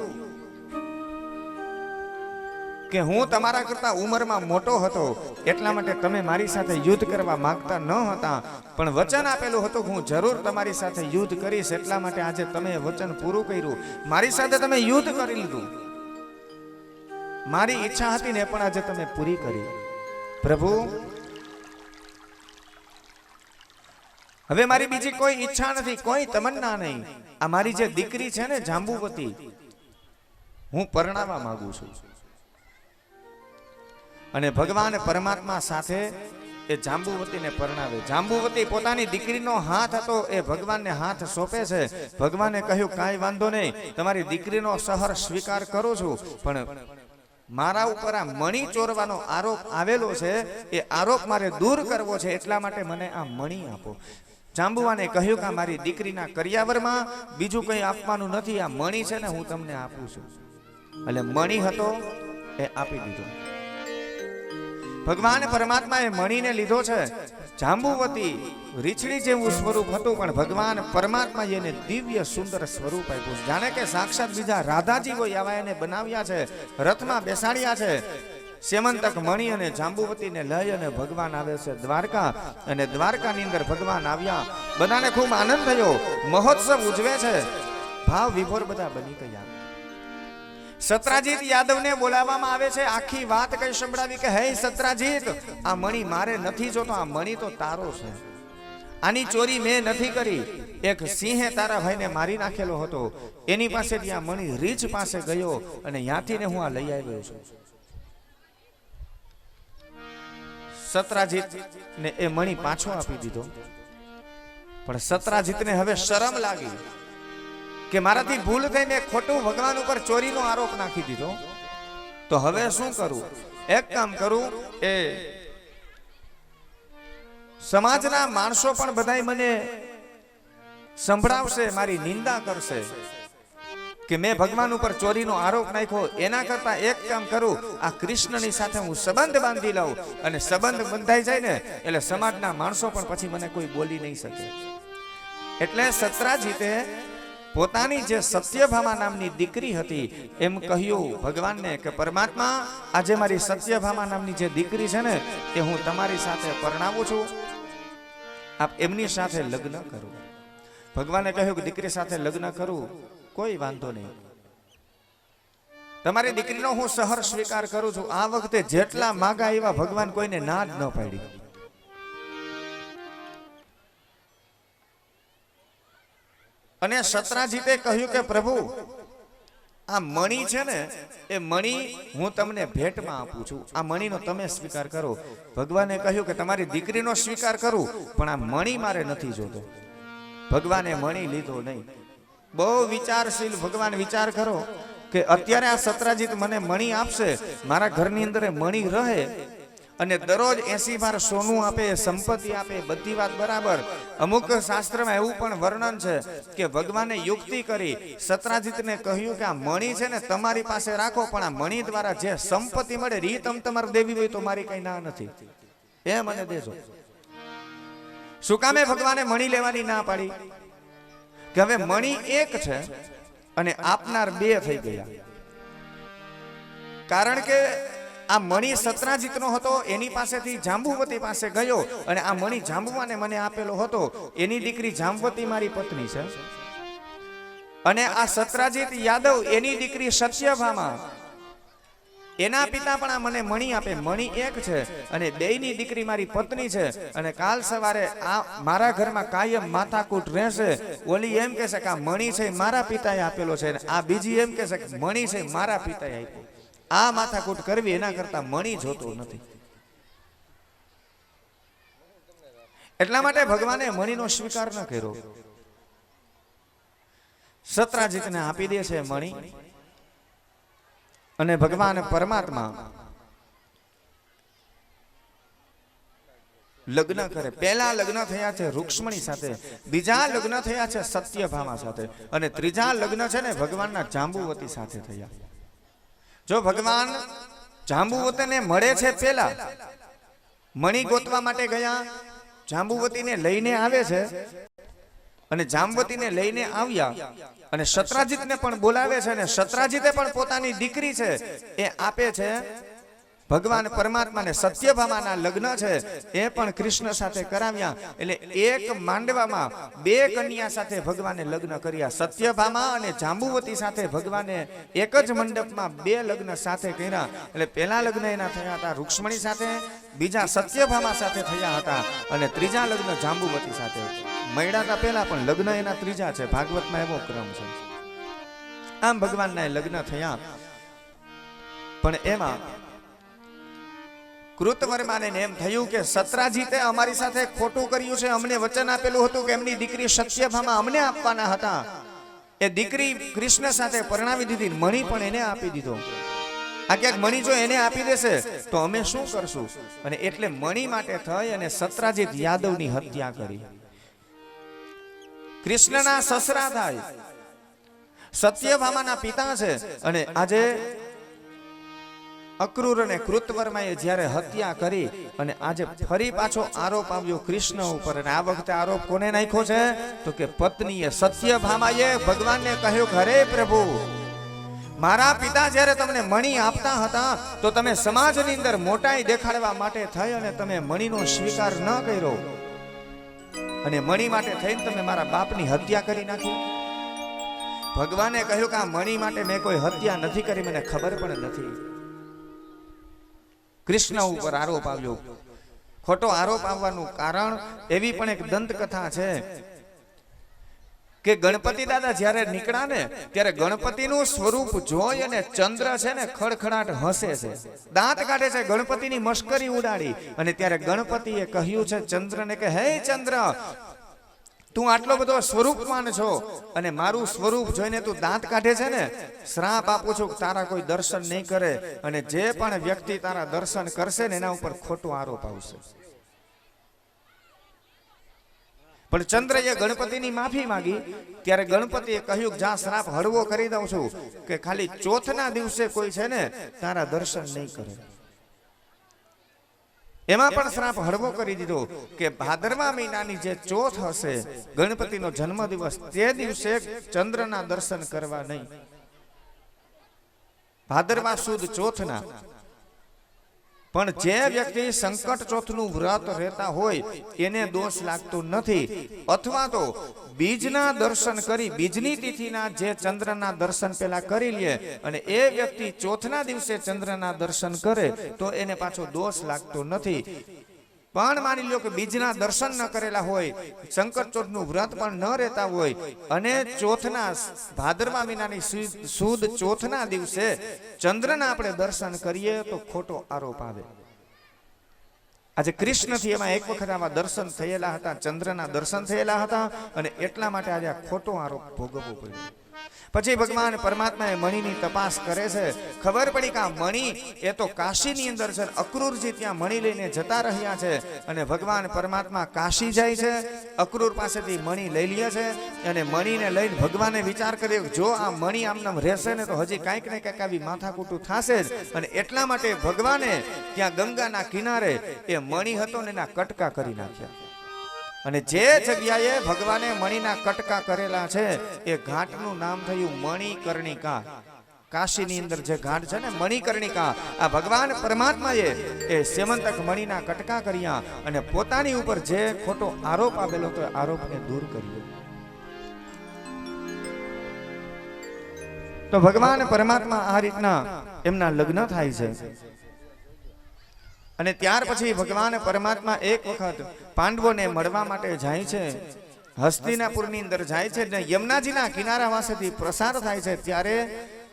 કે હું તમારા કરતા ઉંમરમાં મોટો હતો, એટલા માટે તમે મારી સાથે યુદ્ધ કરવા માંગતા ન હતા. પણ વચન આપેલું હતું કે હું જરૂર તમારી સાથે યુદ્ધ કરીશ, એટલા માટે આજે તમે વચન પૂરું કર્યું, મારી સાથે તમે યુદ્ધ કરી લીધું. મારી ઈચ્છા હતી ને પણ આજે તમે પૂરી કરી. પ્રભુ હવે મારી બીજી કોઈ ઈચ્છા નથી, કોઈ તમન્ના નહીં. આ મારી જે દીકરી છે ને જાંબુવતી, હું પરણાવવા માંગુ છું. અને ભગવાન પરમાત્મા સાથે એ જાંબુવતીને પરણાવે. જાંબુવતી પોતાની દીકરીનો હાથ હતો એ ભગવાનને હાથ સોંપે છે. ભગવાને કહ્યું, કાંઈ વાંધો નહીં, તમારી દીકરીનો સહર સ્વીકાર કરું છું, પણ મારા ઉપર આ મણી ચોરવાનો આરોપ આવેલો છે, એ આરોપ મારે દૂર કરવો છે, એટલા માટે મને આ મણી આપો. જાંબુવાને કહ્યું કે મારી દીકરીના કરિયાવરમાં બીજું કંઈ આપવાનું નથી, આ મણી છે ને હું તમને આપું છું. એટલે મણી હતો એ આપી દીધો. ભગવાન પરમાત્માએ મણીને લીધો છે. જાંબુવતી રીછડી જેવું સ્વરૂપ હતું, પણ ભગવાન પરમાત્માએ એને દિવ્ય સુંદર સ્વરૂપ આપ્યું. જાણે કે સાક્ષાત બીજા રાધાજી હોય આવા એને બનાવ્યા છે, રથમાં બેસાડ્યા છે. સેમંતક મણી અને જાંબુવતીને લઈ અને ભગવાન આવે છે દ્વારકા. અને દ્વારકાની અંદર ભગવાન આવ્યા, બધાને ખૂબ આનંદ થયો, મહોત્સવ ઉજવે છે, ભાવ વિભોર બધા બની ગયા. સત્રાજીત યાદવને બોલાવવામાં આવે છે, આખી વાત કઈ સંભળાવી કે હે સત્રાજીત, આ મણી મારે નથી જોતો, આ મણી તો તારો છે, આની ચોરી મેં નથી કરી. એક સિંહે તારા ભાઈને મારી નાખેલો હતો, એની પાસેથી આ મણી રીછ પાસે ગયો અને ત્યાંથી ને હું આ લઈ આવ્યો છું. સત્રાજીત ને એ મણી પાછો આપી દીધો. પણ સત્રાજીતને હવે શરમ લાગી કે મારાથી ભૂલ થઈ, મેં ખોટું ભગવાન ઉપર ચોરીનો આરોપ નાખી દીધો, તો હવે શું કરું? એક કામ કરું, એ સમાજના માણસો પણ બધાય મને સંભળાવશે, મારી નિંદા કરશે કે મેં ભગવાન ઉપર ચોરીનો આરોપ નાખ્યો. એના કરતા એક કામ કરું, આ કૃષ્ણની સાથે હું સંબંધ બાંધી લઉં, અને સંબંધ બંધાઈ જાય ને એટલે સમાજના માણસો પણ પછી મને કોઈ બોલી નહીં શકે. એટલે સત્રાજીતે પોતાની જે સત્યભામા નામની દીકરી હતી એમ કહ્યું ભગવાનને કે પરમાત્મા, આજે મારી સત્યભામા નામની જે દીકરી છે ને એ હું તમારી સાથે પરણાવું છું, આપ એમની સાથે લગ્ન કરો. ભગવાને કહ્યું કે દીકરી સાથે લગ્ન કરું, કોઈ વાંધો નહીં, તમારી દીકરીનો હું સહર સ્વીકાર કરું છું. આ વખતે જેટલા માગા એવા ભગવાન કોઈને ના જ ન પાડી. અને સત્રાજીતે કહ્યું કે પ્રભુ, આ મણી છે ને એ મણી હું તમને ભેટમાં આપું છું, આ મણીનો તમે સ્વીકાર કરો. ભગવાને કહ્યું કે તમારી દીકરીનો સ્વીકાર કરું, પણ આ મણી મારે નથી જોતો. ભગવાને મણી લીધો નહીં. બહુ વિચારશીલ ભગવાન વિચાર કરો કે અત્યારે આ સત્રાજીત મને મણી આપશે, મારા ઘરની અંદર મણી રહે, અને દરરોજ 80 ભાર સોનું આપે, સંપત્તિ આપે, બધી વાત બરાબર. અમુક શાસ્ત્રમાં એવું પણ વર્ણન છે કે ભગવાને યુક્તિ કરી સત્રાજીતને કહ્યું કે આ મણી છે ને તમારી પાસે રાખો, પણ આ મણી દ્વારા જે સંપત્તિ મળે રી તમારે દેવી હોય તો મારી કઈ ના નથી, એ મને દેજો. શું કામે ભગવાને મણી લેવાની ના પાડી? કે હવે મણી એક છે અને આપનાર બે થઈ ગયા. કારણ કે આ મણી સત્રાજીતનો હતો, એની પાસેથી જાંબુવતી પાસે ગયો, અને આ મણી જાંબુવાને મને આપેલો હતો. એની દીકરી જાંબવતી મારી પત્ની છે, અને આ સત્રાજીત યાદવ એની દીકરી સત્યભામા, એના પિતા પણ આ મને મણી આપે. મણી એક છે અને બેયની દીકરી મારી પત્ની છે, અને કાલ સવારે આ મારા ઘરમાં કાયમ માથાકૂટ રહેશે. ઓલી એમ કહેશે કે આ મણી છે મારા પિતાએ આપેલો છે, અને આ બીજી એમ કહેશે કે મણી છે મારા પિતાએ આપ્યો. આ માથાકૂટ કરવી એના કરતા મણી જોતો નથી. એટલા માટે ભગવાને મણીનો સ્વીકાર ન કર્યો. સત્રાજીતને આપી દે છે મણી, અને ભગવાન પરમાત્મા લગ્ન કરે. પહેલા લગ્ન થયા છે રૂક્ષ્મણી સાથે, બીજા લગ્ન થયા છે સત્યભામા સાથે, અને ત્રીજા લગ્ન છે ને ભગવાનના જાંબુવતી સાથે થયા. જો ભગવાન જાંબુવતીને મળે છે, પેલા મણી ગોતવા માટે ગયા, જાંબુવતીને લઈને આવે છે, અને જાંબુવતીને લઈને આવ્યા અને સત્રાજીતને પણ બોલાવે છે, અને સત્રાજીતે પણ પોતાની દીકરી છે એ આપે છે ભગવાન પરમાત્માને. સત્યભામાના લગ્ન છે એ પણ કૃષ્ણ સાથે કરાવ્યા. એટલે એક માંડવામાં બે કન્યા સાથે ભગવાને લગ્ન કર્યા. સત્યભામા અને જાંબુવતી સાથે ભગવાને એક જ મંડપમાં બે લગ્ન સાથે કર્યા. એટલે પહેલા લગ્ન એના થયા હતા રૂક્ષ્મણી સાથે, બીજા સત્યભામા સાથે થયા હતા, અને ત્રીજા લગ્ન જાંબુવતી સાથે. મળ્યા હતા પહેલા પણ લગ્ન એના ત્રીજા છે. ભાગવતમાં એવો ક્રમ છે. આમ ભગવાનના લગ્ન થયા. પણ એમાં કૃતવર્માને એમ થયું કે સત્રાજીતે અમારી સાથે ખોટું કર્યું છે. અમને વચન આપેલું હતું કે એમની દીકરી સત્યભામા અમને આપવાના હતા. એ દીકરી કૃષ્ણ સાથે પરણાવી દીધી, મણી પણ એને આપી દીધો. આ ક્યાંક મણી જો એને આપી દેશે તો અમે શું કરશું? અને એટલે મણી માટે થઈ અને સત્રાજીત યાદવની હત્યા કરી. કૃષ્ણના સસરા થાય, સત્યભામાના પિતા છે. અને આજે અક્રૂર અને કૃતવર્માએ જ્યારે હત્યા કરી અને આજે ફરી પાછો આરોપ આવ્યો કૃષ્ણ ઉપર. અને આ વખતે આરોપ કોને નાખ્યો છે? તો કે પત્નીએ, સત્યભામાએ ભગવાનને કહ્યું કે હરે પ્રભુ, મારા પિતા જ્યારે તમને મણી આપતા હતા તો તમે સમાજની અંદર મોટાઈ દેખાડવા માટે થઈ અને તમે મણીનો સ્વીકાર ન કર્યો, અને મણી માટે થઈને તમે મારા બાપની હત્યા કરી નાખી. ભગવાને કહ્યું કે આ મણી માટે મેં કોઈ હત્યા નથી કરી, મને ખબર પણ નથી. કૃષ્ણ ઉપર આરોપ આવ્યો. ખોટો આરોપ આવવાનું કારણ એવી પણ એક દંતકથા છે કે ગણપતિ દાદા જ્યારે નીકળ્યા ને ત્યારે ગણપતિનું સ્વરૂપ જોઈ અને ચંદ્ર છે ને ખડખડાટ હસે છે, દાંત કાઢે છે, ગણપતિની મશ્કરી ઉડાડી. અને ત્યારે ગણપતિએ કહ્યું છે ચંદ્રને કે હે ચંદ્ર, તું આટલો બધો સ્વરૂપવાન છો અને મારું સ્વરૂપ જોઈને તું દાંત કાઢે છે ને, શ્રાપ આપું છું તારા કોઈ દર્શન નહીં કરે, અને જે પણ વ્યક્તિ તારા દર્શન કરશે ને એના ઉપર ખોટો આરોપ આવશે. પણ ચંદ્રએ ગણપતિની માફી માંગી. ત્યારે ગણપતિએ કહ્યું જા શ્રાપ હળવો કરી દઉં છું કે ખાલી ચોથના દિવસે કોઈ છે ને તારા દર્શન નહીં કરે. એમાં પણ શ્રાપ હળવો કરી દીધો કે ભાદરવા મહિનાની જે ચોથ હશે, ગણપતિનો જન્મદિવસ, તે દિવસે ચંદ્રના દર્શન કરવા નહીં. ભાદરવા સુદ ચોથના. પણ જે વ્યક્તિ સંકટ ચોથનું વ્રત રહેતા હોય એને દોષ લાગતો નથી. અથવા તો બીજના દર્શન કરી, બીજની તિથિના જે ચંદ્રના દર્શન પેલા કરી લે અને એ વ્યક્તિ ચોથના દિવસે ચંદ્રના દર્શન કરે તો એને પાછો દોષ લાગતો નથી. પણ માની લો કે બીજના દર્શન ન કરેલા હોય, સંકટ ચોથનું વ્રત પણ ન રહેતા હોય, અને ચોથના ભાદરવા મહિનાની સુદ ચોથના દિવસે ચંદ્રના આપણે દર્શન કરીએ તો ખોટો આરોપ આવે. આજે કૃષ્ણથી એમાં એક વખત આવા દર્શન થયેલા હતા, ચંદ્રના દર્શન થયેલા હતા, અને એટલા માટે આજે આ ખોટો આરોપ ભોગવવો પડ્યો. પછી ભગવાન પરમાત્મા એ મણીની તપાસ કરે છે. ખબર પડી કે આ મણી એ તો કાશીની અંદર છે. અક્રૂરજી ત્યાં મણી લઈને જતા રહ્યા છે, અને ભગવાન પરમાત્મા કાશી જાય છે, અક્રૂર પાસેથી મણી લઈ લે છે. અને મણીને લઈને ભગવાને વિચાર કર્યો જો આ મણી આમનામ રહેશે ને તો હજી કાંઈક ને કાંઈક આવી માથાકૂટું થશે જ. અને એટલા માટે ભગવાને ત્યાં ગંગાના કિનારે એ મણી હતો ને એના કટકા કરી નાખ્યા. અને જે જગ્યાએ ભગવાને મણીના કટકા કરેલા છે એ ઘાટનું નામ થયું મણિકર્ણિકા. કાશીની અંદર જે ઘાટ છે ને મણિકર્ણિકા, આ ભગવાન પરમાત્માએ એ સેમંતક મણીના કટકા કર્યા અને પોતાની ઉપર જે ખોટો આરોપ આવેલો તો આરોપને દૂર કર્યો. તો ભગવાન પરમાત્મા આ રીતના એમના લગ્ન થાય છે. અને ત્યાર પછી ભગવાન પરમાત્મા એક વખત પાંડવોને મળવા માટે જાય છે, હસ્તિનાપુરની અંદર જાય છે, ને યમુનાજીના કિનારા પાસેથી પ્રસાર થાય છે. ત્યારે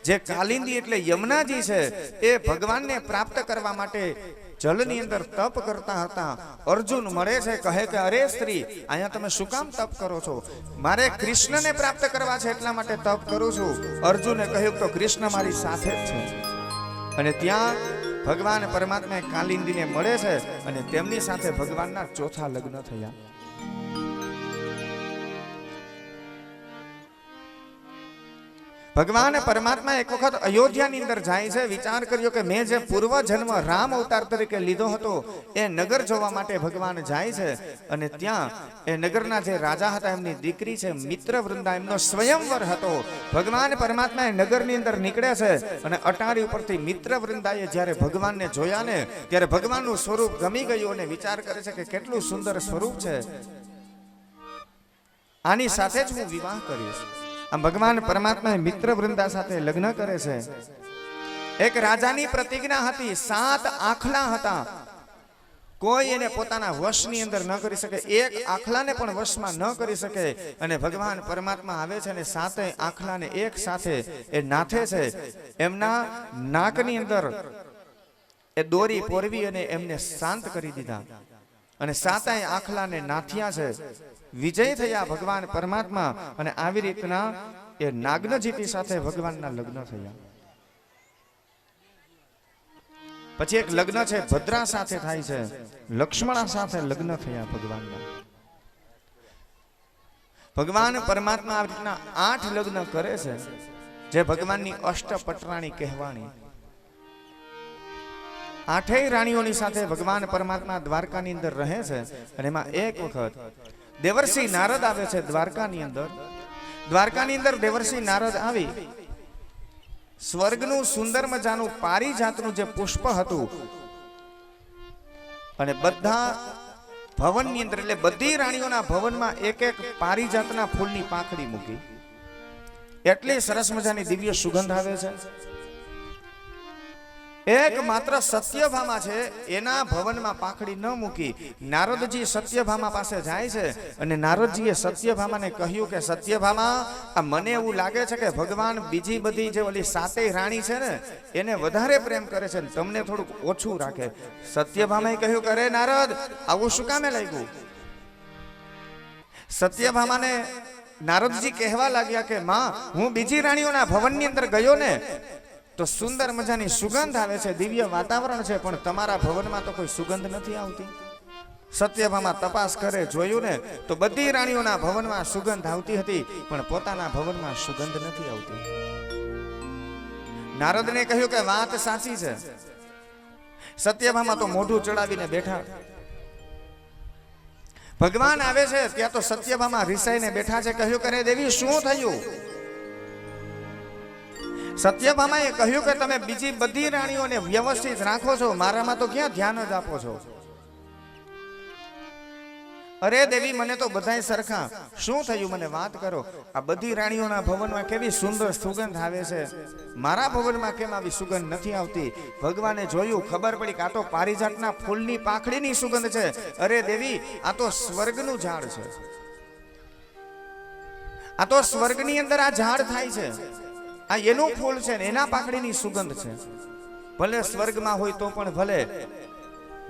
જે કાલિંદી એટલે યમુનાજી છે એ ભગવાનને પ્રાપ્ત કરવા માટે જલની અંદર તપ કરતા હતા. અર્જુન મળે છે, કહે કે અરે સ્ત્રી, અહીંયા તમે શું કામ તપ કરો છો? મારે કૃષ્ણને પ્રાપ્ત કરવા છે એટલા માટે તપ કરું છું. અર્જુને કહ્યું તો કૃષ્ણ મારી સાથે જ છે. અને ત્યાં ભગવાન પરમાત્મા કાલિંદીને મળે છે અને તેમની સાથે ભગવાનના ચોથા લગ્ન થયા. ભગવાન પરમાત્મા એક વખત અયોધ્યાની અંદર જાય છે. વિચાર કર્યો કે મેં જે પૂર્વ જન્મ રામ અવતાર તરીકે લીધો હતો એ નગર જોવા માટે ભગવાન જાય છે. અને ત્યાં એ નગરના જે રાજા હતા એમની દીકરી છે મિત્રવૃંદા, એમનો સ્વયંવર હતો. ભગવાન પરમાત્મા એ નગરની અંદર નીકળે છે અને અટારી ઉપરથી મિત્રવૃંદાએ જ્યારે ભગવાનને જોયા ને ત્યારે ભગવાનનું સ્વરૂપ ગમી ગયું અને વિચાર કરે છે કે કેટલું સુંદર સ્વરૂપ છે, આની સાથે જ હું વિવાહ કરીશ. આમ ભગવાન પરમાત્મા મિત્રવૃંદા સાથે લગ્ન કરે છે. એક રાજાની પ્રતિજ્ઞા હતી, 7 આખલા હતા, કોઈ એને પોતાના વશની અંદર ન કરી શકે, એક આખલાને પણ વશમાં ન કરી શકે. અને ભગવાન પરમાત્મા આવે છે અને 7 આખલાને એક સાથે એ નાથે છે. એમના નાકની અંદર એ દોરી પોરવી અને એમને શાંત કરી દીધા અને 7 આખલાને નાથ્યા છે. વિજય થયા ભગવાન પરમાત્મા અને આવી રીતના એ નાગનજીતી સાથે ભગવાનના લગ્ન થયા. પછી એક લગ્ન છે ભદ્રા સાથે થાય છે, લક્ષ્મણા સાથે લગ્ન થયા ભગવાનના. ભગવાન પરમાત્મા આવી રીતના 8 લગ્ન કરે છે, જે ભગવાનની અષ્ટપટરાણી કહેવાણી. 8 રાણીઓની સાથે ભગવાન પરમાત્મા દ્વારકાની અંદર રહે છે. અને એમાં એક વખત દેવર્ષિ નારદ આવે છે દ્વારકાની અંદર. દ્વારકાની અંદર દેવર્ષિ નારદ આવી સ્વર્ગનું સુંદર મજાનું પારિજાતનું જે પુષ્પ હતું અને બધા ભવનની અંદર એટલે બધી રાણીઓના ભવનમાં એક એક પારિજાતના ફૂલની પાંખડી મૂકી. એટલી સરસ મજાની દિવ્ય સુગંધ આવે છે. એક માત્ર સત્યભામા છે એના ભવનમાં પાંખડી ન મૂકી. નારદજી સત્યભામા પાસે જાય છે અને નારદજીએ સત્યભામાને કહ્યું કે સત્યભામા, આ મને એવું લાગે છે કે ભગવાન બીજી બધી જે ઓલી 7 રાણી છે ને એને વધારે પ્રેમ કરે છે, તમને થોડુંક ઓછું રાખે. સત્યભામાએ કહ્યું કે અરે નારદ, આવું શું કામે લાગ્યું? સત્યભામાને નારદજી કહેવા લાગ્યા કે માં, હું બીજી રાણીઓના ભવનની અંદર ગયો ને તો સુંદર મજાની સુગંધ આવે છે, દિવ્ય વાતાવરણ છે, પણ તમારા ભવનમાં તો કોઈ સુગંધ નથી આવતી. સત્યભામા તપાસ કરે, જોયું ને તો બધી રાણીઓના ભવનમાં સુગંધ આવતી હતી, પણ પોતાના ભવનમાં સુગંધ નથી આવતી. નારદને કહ્યું કે વાત સાચી છે. સત્યભામા તો મોઢું ચડાવીને બેઠા. ભગવાન આવે છે ત્યાં તો સત્યભામા રિસાઈને બેઠા છે. કહ્યું કે દેવી શું થયું? સત્યભામાએ કહ્યું કે તમે બીજી બધી રાણીઓને વ્યવસ્થિત રાખો છો, મારામાં તો ક્યાં ધ્યાન જ આપો છો? અરે દેવી, મને તો બધાય સરખા. શું થયું મને વાત કરો. આ બધી રાણીઓના ભવનમાં કેવી સુંદર સુગંધ આવે છે, મારા ભવનમાં કેમ આવી સુગંધ નથી આવતી? ભગવાને જોયું, ખબર પડી કે આ તો પારિજાતના ફૂલની પાંખડીની સુગંધ છે. અરે દેવી, આ તો સ્વર્ગનું ઝાડ છે. આ તો સ્વર્ગની અંદર આ ઝાડ થાય છે, આ એનું ફૂલ છે ને એના પાંખડીની સુગંધ છે. ભલે સ્વર્ગમાં હોય તો પણ ભલે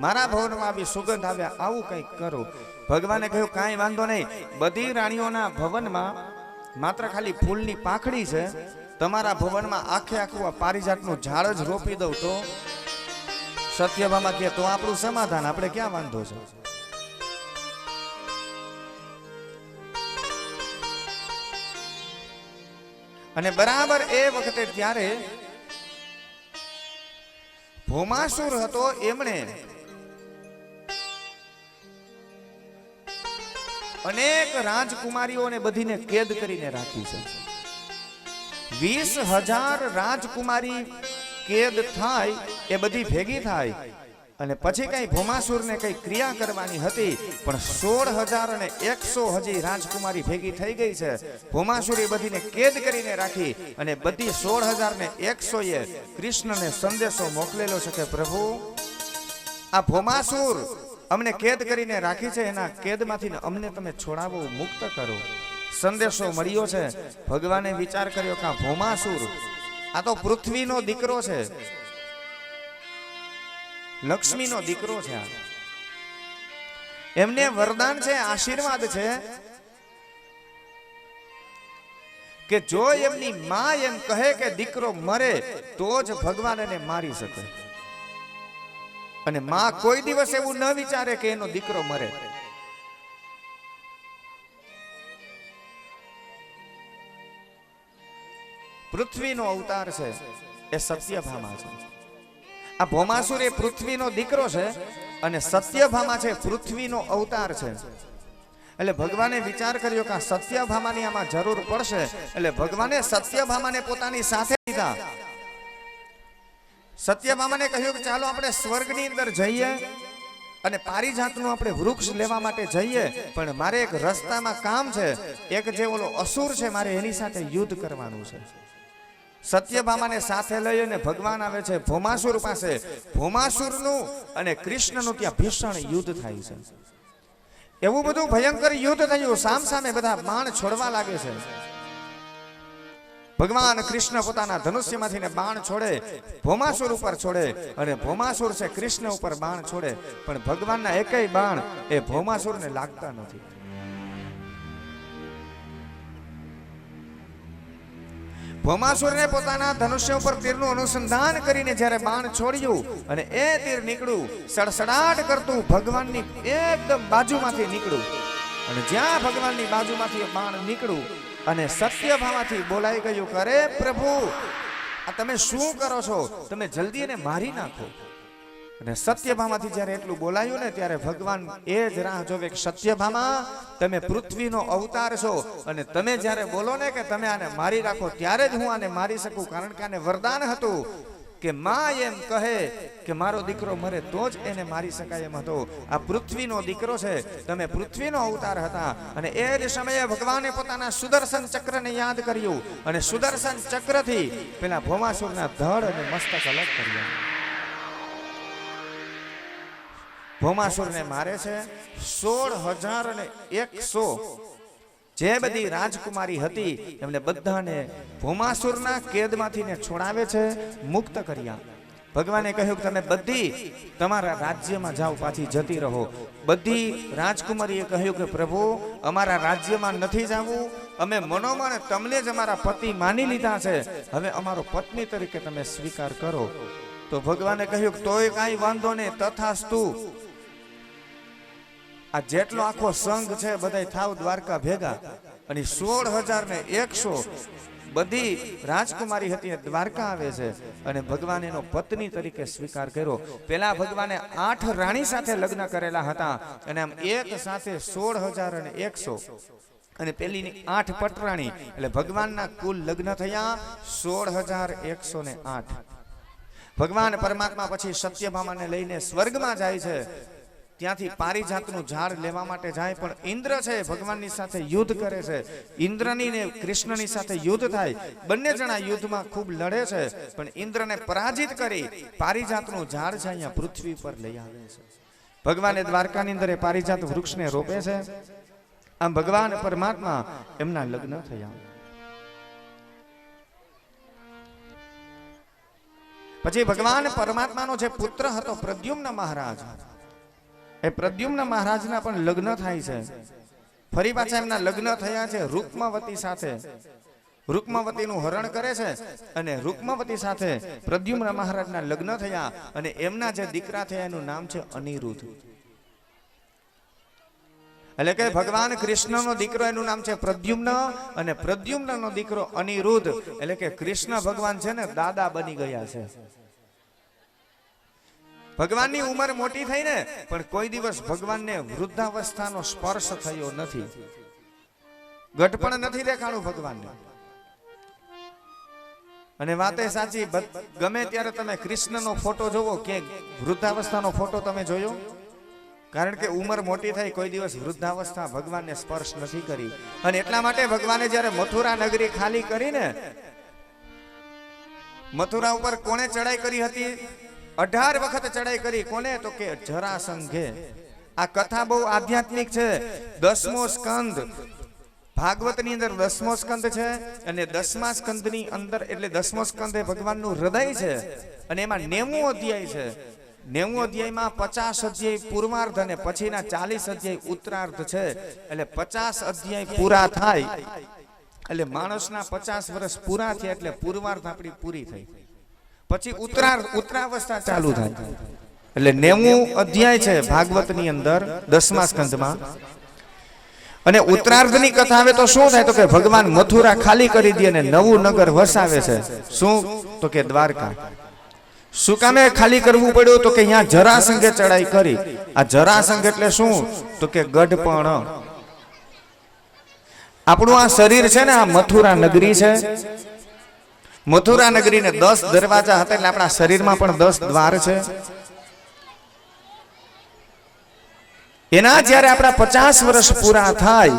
મારા ભવનમાં આવી સુગંધ આવે, આવું કંઈક કરો. ભગવાને કહ્યું કાંઈ વાંધો નહીં, બધી રાણીઓના ભવનમાં માત્ર ખાલી ફૂલની પાંખડી છે, તમારા ભવનમાં આખે આખું પારિજાતનું ઝાડ જ રોપી દઉં તો? સત્યભામા કહે તો આપણું સમાધાન, આપણે ક્યાં વાંધો છે? અને બરાબર એ વખતે ત્યારે ભૌમાસુર હતો, એમણે અનેક રાજકુમારીઓને બધીને કેદ કરીને રાખી છે. 20,000 રાજકુમારી કેદ થાય, એ બધી ભેગી થાય અને પછી કઈ ભૌમાસુરને કઈ ક્રિયા કરવાની હતી, પણ 16,100 હજી રાજકુમારી ભેગી થઈ ગઈ છે. ભૌમાસુરે બધીને કેદ કરીને રાખી અને બધી 16,100 એ કૃષ્ણને સંદેશો મોકલેલો છે કે પ્રભુ, આ ભૌમાસુર અમને કેદ કરીને રાખી છે, એના કેદમાંથી અમને તમે છોડાવો, મુક્ત કરો. સંદેશો મળ્યો છે. ભગવાને વિચાર કર્યો કે આ ભૌમાસુર આ તો પૃથ્વીનો દીકરો છે, લક્ષ્મીનો દીકરો છે આ. એમને વરદાન છે, આશીર્વાદ છે કે જો એમની માં એમ કહે કે દીકરો મરે તો જ ભગવાન એને મારી શકે. અને માં કોઈ દિવસ એવું ન વિચારે કે એનો દીકરો મરે. પૃથ્વીનો અવતાર છે એ સત્યભામા છે. આ ભૌમાસુર એ પૃથ્વીનો દીકરો છે અને સત્યભામા છે પૃથ્વીનો અવતાર છે. એટલે ભગવાને વિચાર કર્યો કે આ સત્યભામાની આમાં જરૂર પડશે, એટલે ભગવાને સત્યભામાને પોતાની સાથે લીધા. સત્યભામાને કહ્યું કે ચાલો આપણે સ્વર્ગની અંદર જઈએ અને પારિજાતનું આપણે વૃક્ષ લેવા માટે જઈએ, પણ મારે એક રસ્તામાં કામ છે, એક જે ઓલો અસુર છે મારે એની સાથે યુદ્ધ કરવાનું છે. સત્યભામાને સાથે લઈ અને ભગવાન આવે છે ભૌમાસુર પાસે. ભૌમાસુરનું અને કૃષ્ણનું ત્યાં ભીષણ યુદ્ધ થાય છે. એવું બધું ભયંકર યુદ્ધ થયું, સામ સામે બધા બાણ છોડવા લાગે છે. ભગવાન કૃષ્ણ પોતાના ધનુષ્યમાંથી બાણ છોડે, ભૌમાસુર ઉપર છોડે, અને ભૌમાસુર છે કૃષ્ણ ઉપર બાણ છોડે, પણ ભગવાનના એકેય બાણ એ ભૌમાસુરને લાગતા નથી. ભૌમાસુરને પોતાના ધનુષ્ય ઉપર તીરનું અનુસંધાન કરીને જ્યારે બાણ છોડ્યું અને એ તીર નીકળ્યું સડસડાટ કરતું ભગવાનની એકદમ બાજુમાંથી નીકળ્યું. અને જ્યાં ભગવાનની બાજુમાંથી બાણ નીકળ્યું અને સત્યભામાથી બોલાઈ ગયું કે અરે પ્રભુ, આ તમે શું કરો છો? તમે જલ્દી એને મારી નાખો. અને સત્યભામાથી જ્યારે એટલું બોલાયું ને ત્યારે ભગવાન એ જ રાહ જોવે કે સત્યભામા, તમે પૃથ્વીનો અવતાર છો અને તમે જ્યારે બોલો ને કે તમે આને મારી રાખો ત્યારે જ હું આને મારી શકું. કારણ કે આને વરદાન હતું કે માં એમ કહે કે મારો દીકરો મરે તો જ એને મારી શકાય એમ હતો. આ પૃથ્વીનો દીકરો છે, તમે પૃથ્વીનો અવતાર હતા. અને એ જ સમયે ભગવાને પોતાના સુદર્શન ચક્રને યાદ કર્યું અને સુદર્શન ચક્રથી પેલા ભૌમાસુરના ધડ અને મસ્તક અલગ કર્યા. ભૌમાસુરને મારે છે. 16,100 જે બધી રાજકુમારી હતી એમને બધાને ભૌમાસુરના કેદમાંથી છોડાવે છે, મુક્ત કર્યા. ભગવાને કહ્યું કે તમે બધી તમારા રાજ્યમાં જાઓ, પાછી જતી રહો. બધી રાજકુમારીએ કહ્યું કે પ્રભુ, અમારા રાજ્યમાં નથી જવું, અમે મનોમન તમને જ અમારા પતિ માની લીધા છે, હવે અમારો પત્ની તરીકે તમે સ્વીકાર કરો. તો ભગવાને કહ્યું કે તોય કાંઈ વાંધો નહીં, તથાસ્તુ. આ જેટલો આખો સંઘ છે બધાય થાવ દ્વારકા ભેગા. અને 16,100 બધી રાજકુમારી હતી દ્વારકા આવે છે અને ભગવાન એનો પત્ની તરીકે સ્વીકાર કર્યો. પેલા ભગવાને 8 રાણી સાથે લગ્ન કરેલા હતા અને આમ એક સાથે 16,100 અને પેલીની 8 પટરાણી, એટલે ભગવાનના કુલ લગ્ન થયા 16,108. ભગવાન પરમાત્મા પછી સત્યભામાને લઈને સ્વર્ગમાં જાય છે. ત્યાંથી પારિજાતનું ઝાડ લેવા માટે જાય, પણ ઇન્દ્ર છે ભગવાનની સાથે યુદ્ધ કરે છે. ઇન્દ્રની ને કૃષ્ણની સાથે યુદ્ધ થાય, બંને જણા યુદ્ધમાં ખૂબ લડે છે, પણ ઇન્દ્રને પરાજિત કરી પારિજાતનું ઝાડ છે અહીંયા પૃથ્વી પર લઈ આવે છે. ભગવાને દ્વારકાની અંદર એ પારિજાત વૃક્ષને રોપે છે. આમ ભગવાન પરમાત્મા એમના લગ્ન થયા. પછી ભગવાન પરમાત્માનો જે પુત્ર હતો પ્રદ્યુમ્ન મહારાજ, એ પ્રદ્યુમ્ન મહારાજના પણ લગ્ન થાય છે. ફરી પાછા એમના લગ્ન થયા છે રૂકમવતી સાથે. રૂકમવતીનું હરણ કરે છે અને રૂકમવતી સાથે પ્રદ્યુમ્ન મહારાજના લગ્ન થયા અને એમના જે દીકરા થયા એનું નામ છે અનિરુદ્ધ. એટલે કે ભગવાન કૃષ્ણનો દીકરો એનું નામ છે પ્રદ્યુમ્ન અને પ્રદ્યુમ્નનો દીકરો અનિરુદ્ધ. એટલે કે કૃષ્ણ ભગવાન છે ને દાદા બની ગયા છે. ભગવાનની ઉંમર મોટી થઈ ને પણ કોઈ દિવસ ભગવાનને વૃદ્ધાવસ્થાનો સ્પર્શ થયો નથી, ગઢપણ નથી દેખાણું ભગવાનને. અને વાતે સાચી, ગમે ત્યારે તમે કૃષ્ણનો ફોટો જોવો કે વૃદ્ધાવસ્થાનો ફોટો તમે જોયો? કારણ કે ઉંમર મોટી થઈ, કોઈ દિવસ વૃદ્ધાવસ્થા ભગવાનને સ્પર્શ નથી કરી. અને એટલા માટે ભગવાને જ્યારે મથુરા નગરી ખાલી કરીને, મથુરા ઉપર કોણે ચડાઈ કરી હતી? 18 વખત ચડાઈ કરી. કોને? તો કે જરાસંઘે. આ કથા બહુ આધ્યાત્મિક છે. 10મો સ્કંદ ભાગવતની અંદર 10મો સ્કંદ છે અને 10મા સ્કંદની અંદર એટલે 10મો સ્કંદ એ ભગવાનનું હૃદય છે અને એમાં 90મો અધ્યાય છે. 90 અધ્યાયમાં 50 અધ્યાય પૂર્વાર્ધ અને પછીના 40 અધ્યાય ઉત્તરાર્ધ છે. એટલે 50 અધ્યાય પૂરા થાય એટલે માણસના 50 વર્ષ પૂરા થયા એટલે પૂર્વાર્ધ આપણી પૂરી થઈ. પછી ઉત્તરાવસ્થા ચાલુ થાય. એટલે 90 અધ્યાય છે ભાગવતની અંદર 10મા સ્કંધમાં. અને ઉત્તરાર્ધની કથા આવે તો શું થાય? તો કે ભગવાન મથુરા ખાલી કરી દે અને નવું નગર વસાવે છે. શું? તો કે દ્વારકા. શું કામે ખાલી કરવું પડ્યું? તો કે અહીંયા જરાસંઘે ચડાઈ કરી. આ જરાસંઘ એટલે શું? તો કે ગઢપણ. આપણું આ શરીર છે ને, આ મથુરા નગરી છે. મથુરા નગરીને 10 દરવાજા હતા એટલે આપણા શરીરમાં પણ 10 દ્વાર છે. એના જ્યારે આપણા 50 વર્ષ પૂરા થાય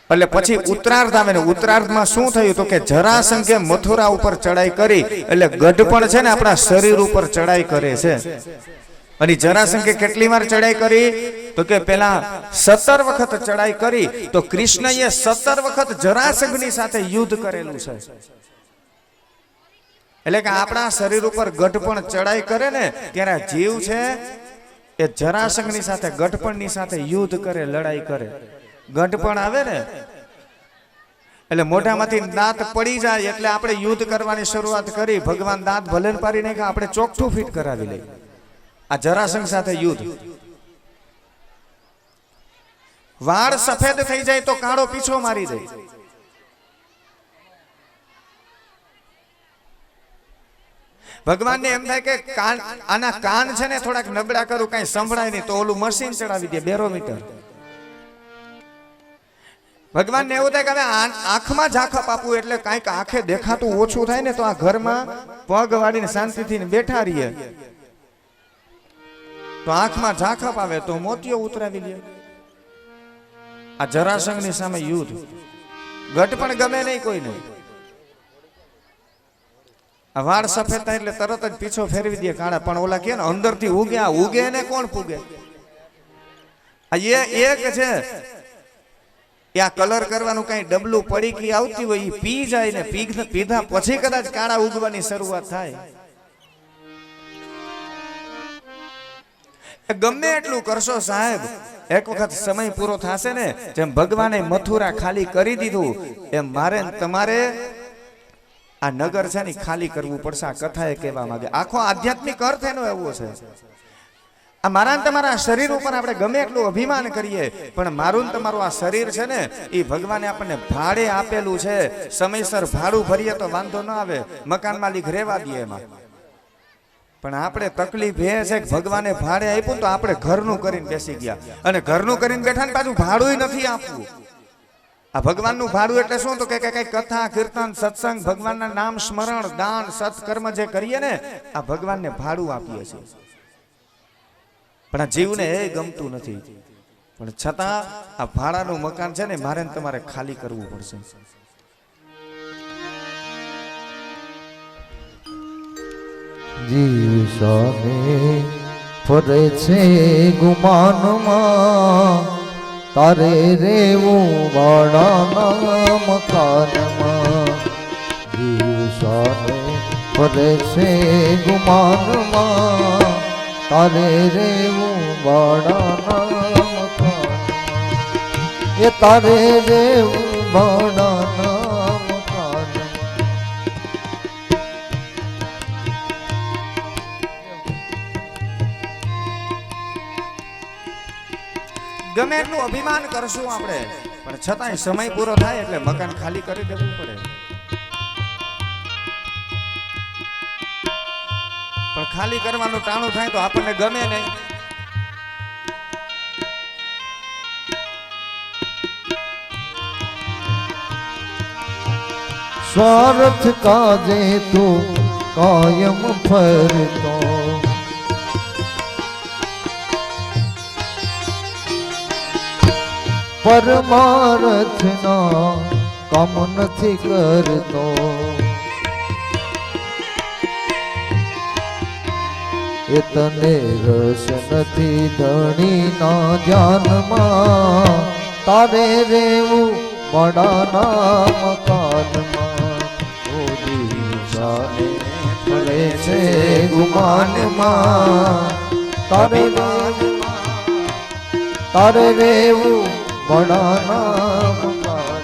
એટલે પછી ઉત્તરાર્ધ આવે ને ઉત્તરાર્ધમાં શું થયું? તો કે જરાસંઘે મથુરા ઉપર ચડાઈ કરી એટલે ગઢપણ છે ને આપણા શરીર ઉપર ચડાઈ કરે છે. અને જરાસંઘે કેટલી વાર ચડાઈ કરી? તો કે પેલા 17 વખત ચડાઈ કરી. તો કૃષ્ણએ 17 વખત જરાસંઘની સાથે યુદ્ધ કરેલું છે. એટલે કે આપણા શરીર ઉપર ગઢપણ ચડાઈ કરે ને ત્યારે જીવ છે એ જરાસંઘની સાથે ગઢપણની સાથે યુદ્ધ કરે, લડાઈ કરે. ગઢપણ આવે ને એટલે મોઢામાંથી દાંત પડી જાય એટલે આપણે યુદ્ધ કરવાની શરૂઆત કરી. ભગવાન દાંત ભલે પાડી નાખ્યા, આપણે ચોકઠું ફિટ કરાવી લઈ. આ જરાસંઘ સાથે યુદ્ધ. વાળ સફેદ થઈ જાય તો કાળો પીછો મારી દે. ભગવાનને એમ થાય કે આના કાન છે ને થોડાક નબળા કરું, કઈ સંભળાય નહીં, તો ઓલું મશીન ચડાવી દે, બેરોમીટર. ભગવાનને એવું થાય કે હવે આંખમાં ઝાંખપ આપવું એટલે કાંઈક આંખે દેખાતું ઓછું થાય ને તો આ ઘરમાં પગ વાળીને શાંતિથી બેઠા રહીએ તો આંખમાં ઝાંખપ આવે તો મોતિયો ઉતરાવી લે. આ જરાસંઘની સામે યુદ્ધ. ગઢ પણ ગમે નહીં કોઈને. આ વાળ સફેદ થાય એટલે તરત જ પીછો ફેરવી દે કાળા. પણ ઓલા કે ને અંદરથી ઉગે, આ ઉગે ને કોણ પૂગે? આ એક છે એ આ કલર કરવાનું કઈ ડબલું પડી કે આવતી હોય એ પી જાય ને પીધા પછી કદાચ કાળા ઉગવાની શરૂઆત થાય. ગમે એટલું કરશો સાહેબ, એક વખત સમય પૂરો થશે ને, જેમ ભગવાને મથુરા ખાલી કરી દીધું એમ મારે તમારે આ નગર છે ને ખાલી કરવું પડશે. આ કથા એ કહેવા માંગે. આખો આધ્યાત્મિક અર્થ એનો એવો છે. આ મારા ને તમારા શરીર ઉપર આપણે ગમે એટલું અભિમાન કરીએ પણ મારું ને તમારું આ શરીર છે ને એ ભગવાને આપણને ભાડે આપેલું છે. સમયસર ભાડું ભરીએ તો વાંધો ન આવે, મકાન માલિક રહેવા દે એમાં. પણ આપણે તકલીફ એ છે કે ભગવાને ભાડે આપ્યું તો આપણે ઘરનું કરીને બેસી ગયા, અને ઘરનું કરીને બેઠા ને પાછું ભાડું નથી આપવું. આ ભગવાનનું ભાડું એટલે શું? તો કે કઈ કથા, કીર્તન, સત્સંગ, ભગવાનના નામ સ્મરણ, દાન, સત્કર્મ જે કરીએ ને આ ભગવાનને ભાડું આપીએ છીએ. પણ આ જીવને એ ગમતું નથી. પણ છતાં આ ભાડાનું મકાન છે ને મારે તમારે ખાલી કરવું પડશે. જીવ સામે ફરે છે ગુમાનમાં, તારે રેવું વાડાના મકાનમાં. જીવ સામે ફરે છે ગુમાનમાં, તારે રેવું વાડાના મકાનમાં. એ તારે રેવું વાડાના મકાનમાં. ગમે એટલું અભિમાન કરશું આપણે પણ છતાંય સમય પૂરો થાય એટલે મકાન ખાલી કરી દેવું પડે. પણ ખાલી કરવાનું ટાણું થાય તો આપણને ગમે નહીં. સ્વાર્થ કાજે તું કાયમ ફરતો, પરમાર્થના કામ નથી કરતો. એ તને રસ નથી ધણીના ધ્યાનમાં, તારે રેવું બડાના મકાનમાં. ઓ દિશાને ફરે છે ગુમાનમાં તારે તારે રેવું બડાના મકાન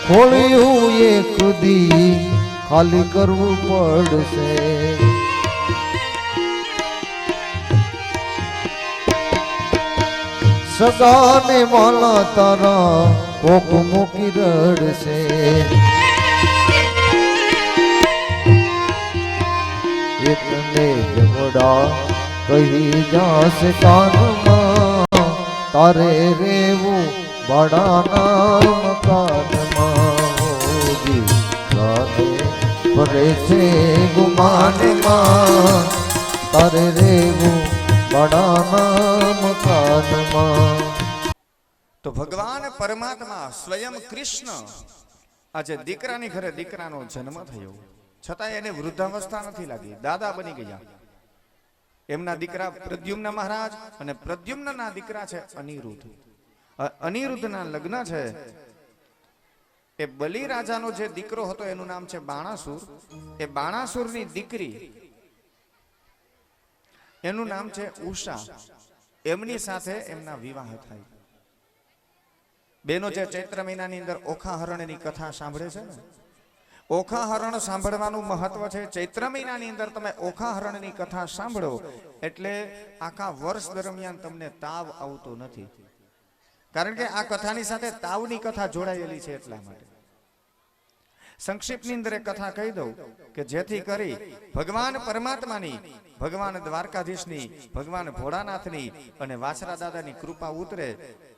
ખોળ્યું એક દી ખાલી કરવું પડશે સગાને માલા તારા કોક મૂકી રડશે એકને જમડા કહી જાશે કાનમાં તારે રેવું બડાના મકાનમાં હોજી રાધે ફરે છે ગુમાનમાં તારે રેવું બડાના મકાનમાં. તો ભગવાન પરમાત્મા સ્વયં કૃષ્ણ આજે દીકરાની ઘરે દીકરાનો જન્મ થયો છતાં એને વૃદ્ધાવસ્થા નથી લાગી, દાદા બની ગયા. એમના દીકરા પ્રદ્યુમ્ન મહારાજ અને પ્રદ્યુમ્નના દીકરા છે અનિરુદ્ધ. અનિરુદ્ધના લગ્ન છે એ બલિ રાજાનો જે દીકરો હતો એનું નામ છે બાણાસુર. એ બાણાસુરની દીકરી એનું નામ છે ઉષા. એમની સાથે એમના વિવાહ થાય. બેનો જે ચૈત્ર મહિનાની અંદર ઓખાહરણની કથા સાંભળે છે ને, ઓખાહરણ સાંભળવાનું મહત્વ છે. ચૈત્ર મહિનાની અંદર તમે ઓખાહરણની કથા સાંભળો એટલે આખા વર્ષ દરમિયાન તમને તાવ આવતો નથી, કારણ કે આ કથાની સાથે તાવની કથા જોડાયેલી છે. એટલા માટે સંક્ષિપ્તની અંદર એક કથા કહી દઉં કે જેથી કરી ભગવાન પરમાત્માની, ભગવાન દ્વારકાધીશની, ભગવાન ભોળાનાથની અને વાછરા દાદાની કૃપા ઉતરે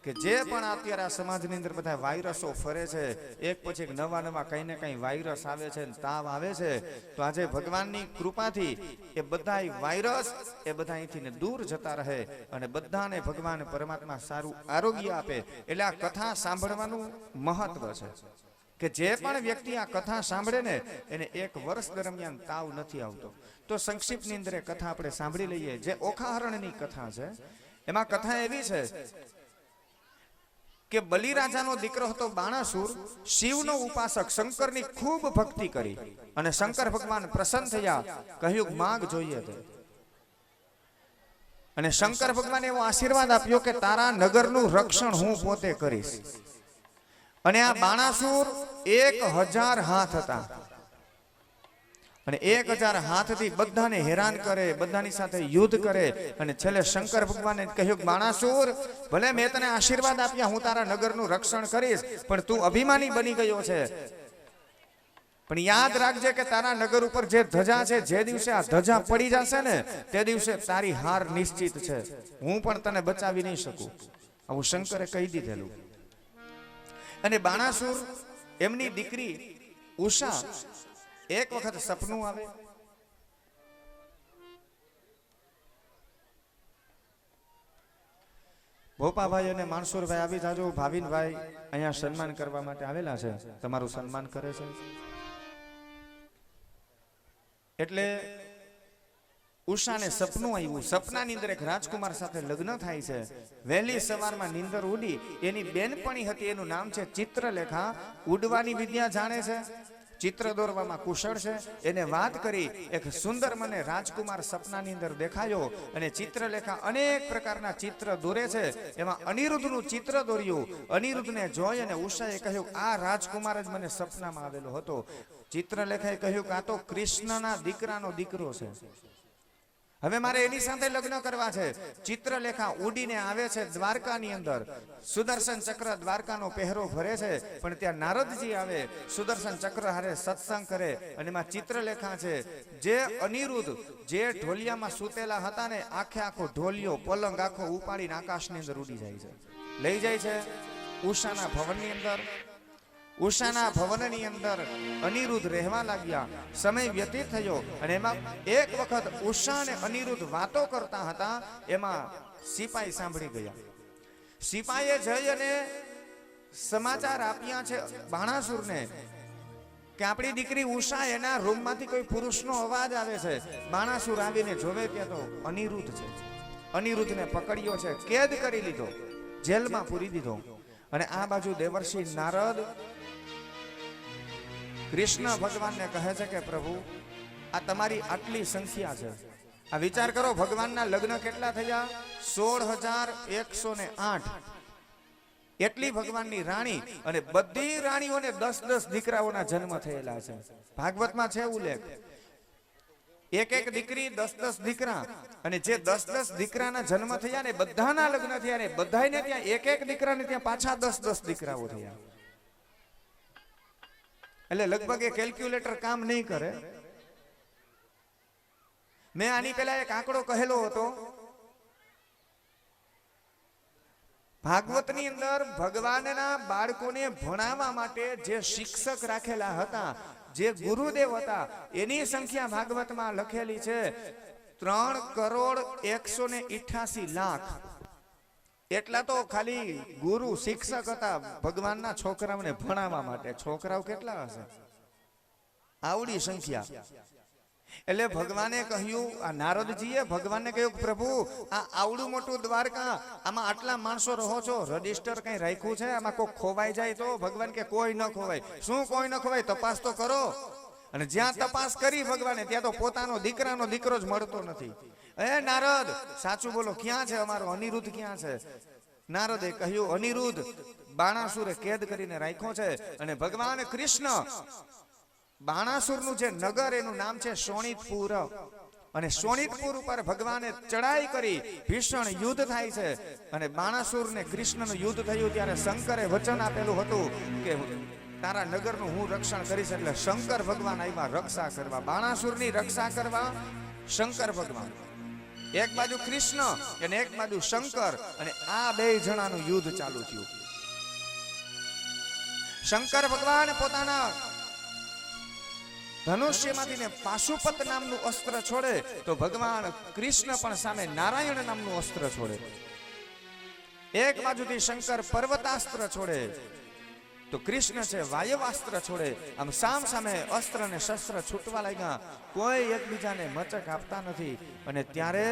કે જે પણ અત્યારે આ સમાજની અંદર બધા વાયરસો ફરે છે, એક પછી એક નવા નવા કઈ ને કઈ વાયરસ આવે છે, તાવ આવે છે, તો આજે ભગવાનની કૃપાથી એ બધા વાયરસ એ બધા અહીંથી દૂર જતા રહે અને બધાને ભગવાન પરમાત્મા સારું આરોગ્ય આપે. એટલે આ કથા સાંભળવાનું મહત્વ છે કે જે પણ વ્યક્તિ આ કથા સાંભળે ને એને એક વર્ષ દરમિયાન તાવ નથી આવતો. તો સંક્ષિપ્તની અંદર કથા આપણે સાંભળી લઈએ. જે ઓખાહરણની કથા છે એમાં કથા એવી છે કે બલિરાજાનો દીકરો હતો બાણાસુર, શિવનો ઉપાસક, શંકરની ખૂબ ભક્તિ કરી અને શંકર ભગવાન પ્રસન્ન થયા, કહ્યું માગ જોઈએ તે. અને શંકર ભગવાને એવો આશીર્વાદ આપ્યો કે તારા નગરનું રક્ષણ હું પોતે કરીશ. અને આ બાણાસુર 1000 હાથ હતા અને 1000 હાથથી બધાને હેરાન કરે, બધાની સાથે યુદ્ધ કરે અને છેલ્લે શંકર ભગવાને કહ્યું કે બાણાસુર, ભલે મેં તને આશીર્વાદ આપ્યા, હું તારા નગરનું રક્ષણ કરીશ, પણ તું અભિમાની બની ગયો છે. પણ યાદ રાખજે કે તારા નગર ઉપર જે ધજા છે, જે દિવસે આ ધજા પડી જશે ને તે દિવસે તારી હાર નિશ્ચિત છે. હું પણ તને બચાવી નહીં શકું. આવું શંકરે કહી દીધેલું. અને બાણાસુર એમની દીકરી ઉષા એક વખત સપનું આવે. ભોપાભાઈ અને માનસુરભાઈ આવી જાજો. ભાવિનભાઈ અહીંયા સન્માન કરવા માટે આવેલા છે, તમારું સન્માન કરે છે. એટલે ઉષાને સપનું આવ્યું. સપનાની અંદર એક રાજકુમાર સાથે લગ્ન થાય છે. વહેલી સવારમાં નીંદર ઉડી. એની બેનપણી હતી, એનું નામ છે ચિત્રલેખા. ઉડવાની વિદ્યા જાણે છે, ચિત્ર દોરવામાં કુશળ છે. એને વાત કરી, એક સુંદર મને રાજકુમાર સપનાની અંદર દેખાયો અને ચિત્રલેખા અનેક પ્રકારના ચિત્ર દોરે છે. એમાં અનિરુદ્ધનું ચિત્ર દોર્યું. અનિરુદ્ધને જોઈ અને ઉષાએ કહ્યું આ રાજકુમાર જ મને સપનામાં આવેલો હતો. ચિત્રલેખાએ કહ્યું કે આ તો કૃષ્ણના દીકરાનો દીકરો છે, હવે મારે એની સાથે લગ્ન કરવા છે. ચિત્રલેખા ઉડીને આવે છે દ્વારકાની અંદર. સુદર્શન ચક્ર દ્વારકાનો પહેરો ભરે છે, પણ ત્યાં નારદજી આવે, સુદર્શન ચક્ર હારે સત્સંગ કરે અને એમાં ચિત્રલેખા છે. જે અનિરુદ્ધ જે ઢોલિયામાં સૂતેલા હતા ને, આખે આખો ઢોલિયો પલંગ આખો ઉપાડીને આકાશની અંદર ઉડી જાય છે, લઈ જાય છે ઉષાના ભવનની અંદર. ઉષાના ભવનની અંદર અનિરુદ્ધ રહેવા લાગ્યા. સમય વ્યતીત થયો અને એમાં એક વખત ઉષા અને અનિરુદ્ધ વાતો કરતા હતા. એમાં સિપાઈ સાંભળી ગયા. સિપાઈએ જઈ અને સમાચાર આપ્યા છે બાણાસુરને કે આપણી દીકરી ઉષા એના રૂમમાંથી કોઈ પુરુષનો અવાજ આવે છે. બાણાસુર આવીને જોવે ત્યાં તો અનિરુદ્ધ છે. અનિરુદ્ધને પકડ્યો છે, કેદ કરી લીધો, જેલમાં પૂરી દીધો. અને આ બાજુ દેવર્ષિ નારદ કૃષ્ણ ભગવાનને કહે છે કે પ્રભુ, આ તમારી આટલી સંખ્યા છે, આ વિચાર કરો, ભગવાનના લગ્ન કેટલા થયા? 16,108. એટલી ભગવાનની રાણી, અને બધી રાણીઓને 10-10 દીકરાઓના જન્મ થયેલા છે. ભાગવતમાં છે ઉલ્લેખ. એક દીકરી 10-10 દીકરા, અને જે 10-10 દીકરાના જન્મ થયા ને બધાના લગ્ન થયા ને બધાને ત્યાં એક દીકરાને ત્યાં પાછા 10-10 દીકરાઓ થયા. એટલે લગભગ એ કેલ્ક્યુલેટર કામ નહીં કરે. મેં આની પહેલા એક આંકડો કહેલો હતો. ભાગવતની અંદર ભગવાનના બાળકોને ભણાવવા માટે જે શિક્ષક રાખેલા હતા, જે ગુરુદેવ હતા, એની સંખ્યા ભાગવતમાં લખેલી છે 3,188,00,000. એટલા તો ખાલી ગુરુ શિક્ષક હતા ભગવાનના છોકરાઓને ભણાવવા માટે. છોકરાઓ કેટલા હશે? આવડી સંખ્યા. એટલે ભગવાને કહ્યું, આ નારદજીએ ભગવાનને કહ્યું, પ્રભુ આ આવડું મોટું દ્વારકા, આમાં આટલા માણસો રહો છો, રજિસ્ટર કઈ રાખ્યું છે? આમાં કોઈ ખોવાઈ જાય તો? ભગવાન કે કોઈ ન ખોવાય. શું કોઈ ન ખોવાય? તપાસ તો કરો. અને જ્યાં તપાસ કરી ભગવાને, ત્યાં તો પોતાનો દીકરાનો દીકરો જ મળતો નથી. એ નારદ, સાચું બોલો, ક્યાં છે અમારો અનિરુદ્ધ? ક્યાં છે? નારદે કહ્યું, અનિરુદ્ધ બાણાસુરે કેદ કરીને રાખ્યો છે. અને ભગવાન કૃષ્ણ બાણાસુરનું જે નગર, એનું નામ છે શોણિતપુર. અને શોણિતપુર ઉપર ભગવાને ચડાઈ કરી, ભીષણ યુદ્ધ થાય છે. અને બાણાસુર ને કૃષ્ણનું યુદ્ધ થયું ત્યારે શંકરે વચન આપેલું હતું કે તારા નગરનું હું રક્ષણ કરીશ. એટલે શંકર ભગવાન આવ્યા રક્ષા કરવા, બાણાસુરની રક્ષા કરવા. શંકર ભગવાન એક બાજુ કૃષ્ણ અને એક બાજુ શંકર, અને આ બે જણાનું યુદ્ધ ચાલુ થયું. શંકર ભગવાન પોતાના ધનુષ્યમાંથી ને પાશુપત નામનું અસ્ત્ર છોડે તો ભગવાન કૃષ્ણ પણ સામે નારાયણ નામનું અસ્ત્ર છોડે. એક બાજુથી શંકર પર્વતાસ્ત્ર છોડે તો કૃષ્ણ છે વાયવાસ્ત્ર છોડે. આમ સામ સામે અસ્ત્ર ને શસ્ત્ર છૂટવા લાગ્યા. કોઈ એકબીજાને મચક આપતા નથી. અને ત્યારે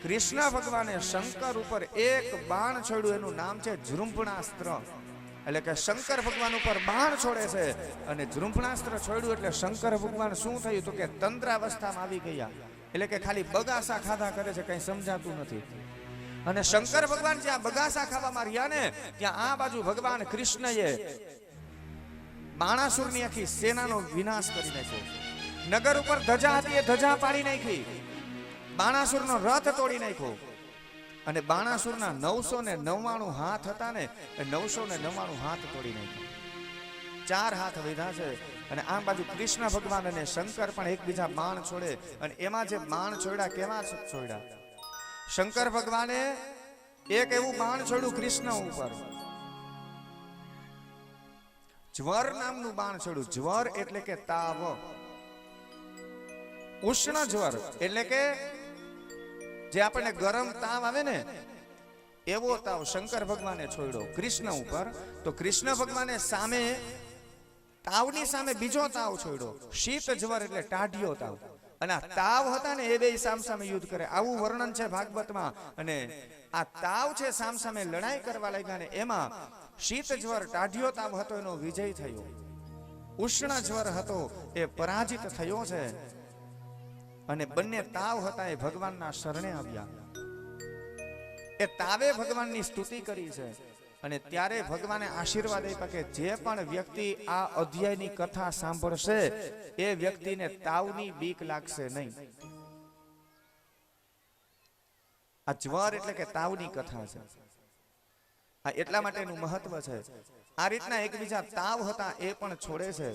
કૃષ્ણ ભગવાને શંકર ઉપર એક બાણ છોડ્યું, એનું નામ છે જૃંભણાસ્ત્ર. એટલે કે શંકર ભગવાન ઉપર બાણ છોડે છે. અને જૃંભણાસ્ત્ર છોડ્યું એટલે શંકર ભગવાન શું થયું તો કે તંદ્રાવસ્થામાં આવી ગયા. એટલે કે ખાલી બગાસા ખાધા કરે છે, કઈ સમજાતું નથી. અને શંકર ભગવાન જ્યાં બગાસા ખાવામાં રહ્યા ને, ત્યાં આ બાજુ ભગવાન કૃષ્ણએ બાણાસુરની આખી સેનાનો વિનાશ કરી નાખ્યો. નગર ઉપર ધજા હતી, એ ધજા પાડી નાખી. બાણાસુરનો રથ તોડી નાખ્યો. અને બાણાસુરના 999 હાથ હતા ને, એ 999 હાથ તોડી નાખ્યા. 4 હાથ વધ્યા છે. અને આ બાજુ કૃષ્ણ ભગવાન અને શંકર પણ એકબીજા બાણ છોડે. અને એમાં જે બાણ છોડ્યા, કેવા છોડ્યા? શંકર ભગવાને એક એવું બાણ છોડ્યું કૃષ્ણ ઉપર, જ્વર નામનું બાણ છોડ્યું. જ્વર એટલે કે તાવ, ઉષ્ણ જ્વર એટલે કે જે આપણને ગરમ તાવ આવે ને, એવો તાવ શંકર ભગવાને છોડ્યો કૃષ્ણ ઉપર. તો કૃષ્ણ ભગવાને સામે તાવની સામે બીજો તાવ છોડ્યો, શીત જ્વર એટલે ટાઢિયો તાવ. અને આ તાવ હતા ને, એ બે સામસામે યુદ્ધ કરે. આવું વર્ણન છે ભાગવતમાં. અને આ તાવ છે સામસામે લડાઈ કરવા લાગ્યા. ને એમાં શીત જ્વર ટાઢિયો તાવ હતો, એનો વિજય થયો. ઉષ્ણ જ્વર હતો, એ પરાજિત થયો છે. અને બંને તાવ હતા એ ભગવાનના શરણે આવ્યા. એ તાવે ભગવાનની સ્તુતિ કરી છે. અને ત્યારે ભગવાને આશીર્વાદ આપ્યા કે જે પણ વ્યક્તિ આ અધ્યાયની કથા સાંભળશે, એ વ્યક્તિને તાવની બીક લાગશે નહીં. આ જ્વર એટલે કે તાવની કથા છે. આ એટલા માટેનું મહત્વ છે. આ રીતના એકબીજા તાવ હતા એ પણ છોડે છે.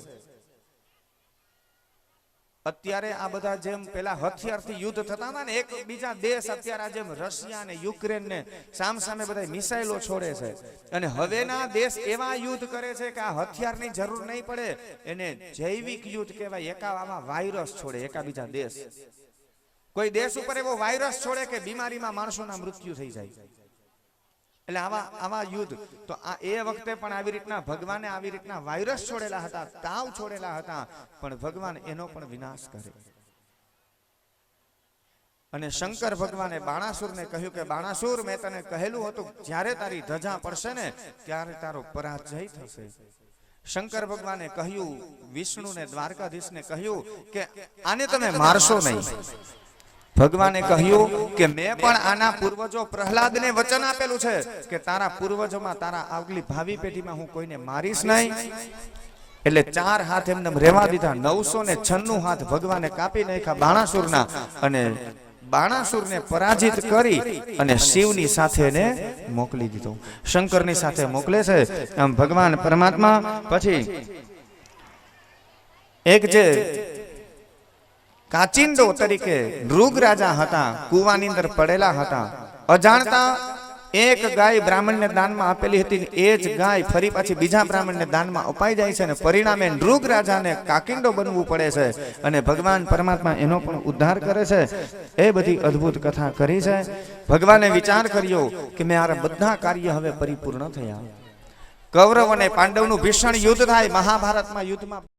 અત્યારે આ બધા જેમ પેલા હથિયારથી યુદ્ધ થતા હતા ને એક બીજા દેશ, અત્યારે જેમ રશિયા અને યુક્રેન ને સામસામે બધા મિસાઇલો છોડે છે. અને હવેના દેશ એવા યુદ્ધ કરે છે કે આ હથિયારની જરૂર નહીં પડે, એને જૈવિક યુદ્ધ કહેવાય. એકાવામાં વાયરસ છોડે એકાબીજા દેશ. કોઈ દેશ ઉપર એવો વાયરસ છોડે કે બીમારીમાં માણસોના મૃત્યુ થઈ જાય. એટલે આવા યુદ્ધ તો આ એ વખતે પણ આવી રીતના ભગવાને આવી રીતના વાયરસ છોડેલા હતા, તાવ છોડેલા હતા, પણ ભગવાન એનો પણ વિનાશ કરે. અને શંકર ભગવાને બાણાસુરને કહ્યું કે બાણાસુર, મેં તને કહેલું હતું જ્યારે તારી ધજા પડશે ને ત્યારે તારો પરાજય થશે. શંકર ભગવાને કહ્યું, વિષ્ણુને દ્વારકાધીશને કહ્યું કે આને તમે મારશો નહીં. ભગવાને કહ્યું કે મેં પણ આના પૂર્વજો પ્રહલાદને વચન આપેલું છે કે તારા પૂર્વજોમાં, તારા આગલી ભાવિ પેઢીમાં હું કોઈને મારીશ નહીં. એટલે 4 હાથ એમને રેવા દીધા. 996 હાથ ભગવાને કાપી નાખ્યા બાણાસુરના, અને બાણાસુરને પરાજિત કરી અને શિવની સાથે એને મોકલી દીધો. શંકરની સાથે મોકલે છે. આમ ભગવાન પરમાત્મા પછી એક જે કાચિંડો તરીકે નૃગ રાજા હતા, કુવાની અંદર પડેલા હતા, અજાણતા એક ગાય બ્રાહ્મણને દાનમાં આપેલી હતી, એ જ ગાય ફરી પાછી બીજા બ્રાહ્મણને દાનમાં અપાઈ જાય છે, અને પરિણામે નૃગ રાજાને કાકિંડો બનવું પડે છે, અને ભગવાન પરમાત્મા એનો પણ ઉદ્ધાર કરે છે. એ બધી અદ્ભુત કથા કરી છે. ભગવાને વિચાર કર્યો કે મેં આ બધા કાર્ય હવે પરિપૂર્ણ થયા. કૌરવ અને પાંડવનું ભીષણ યુદ્ધ થાય. મહાભારતમાં યુદ્ધમાં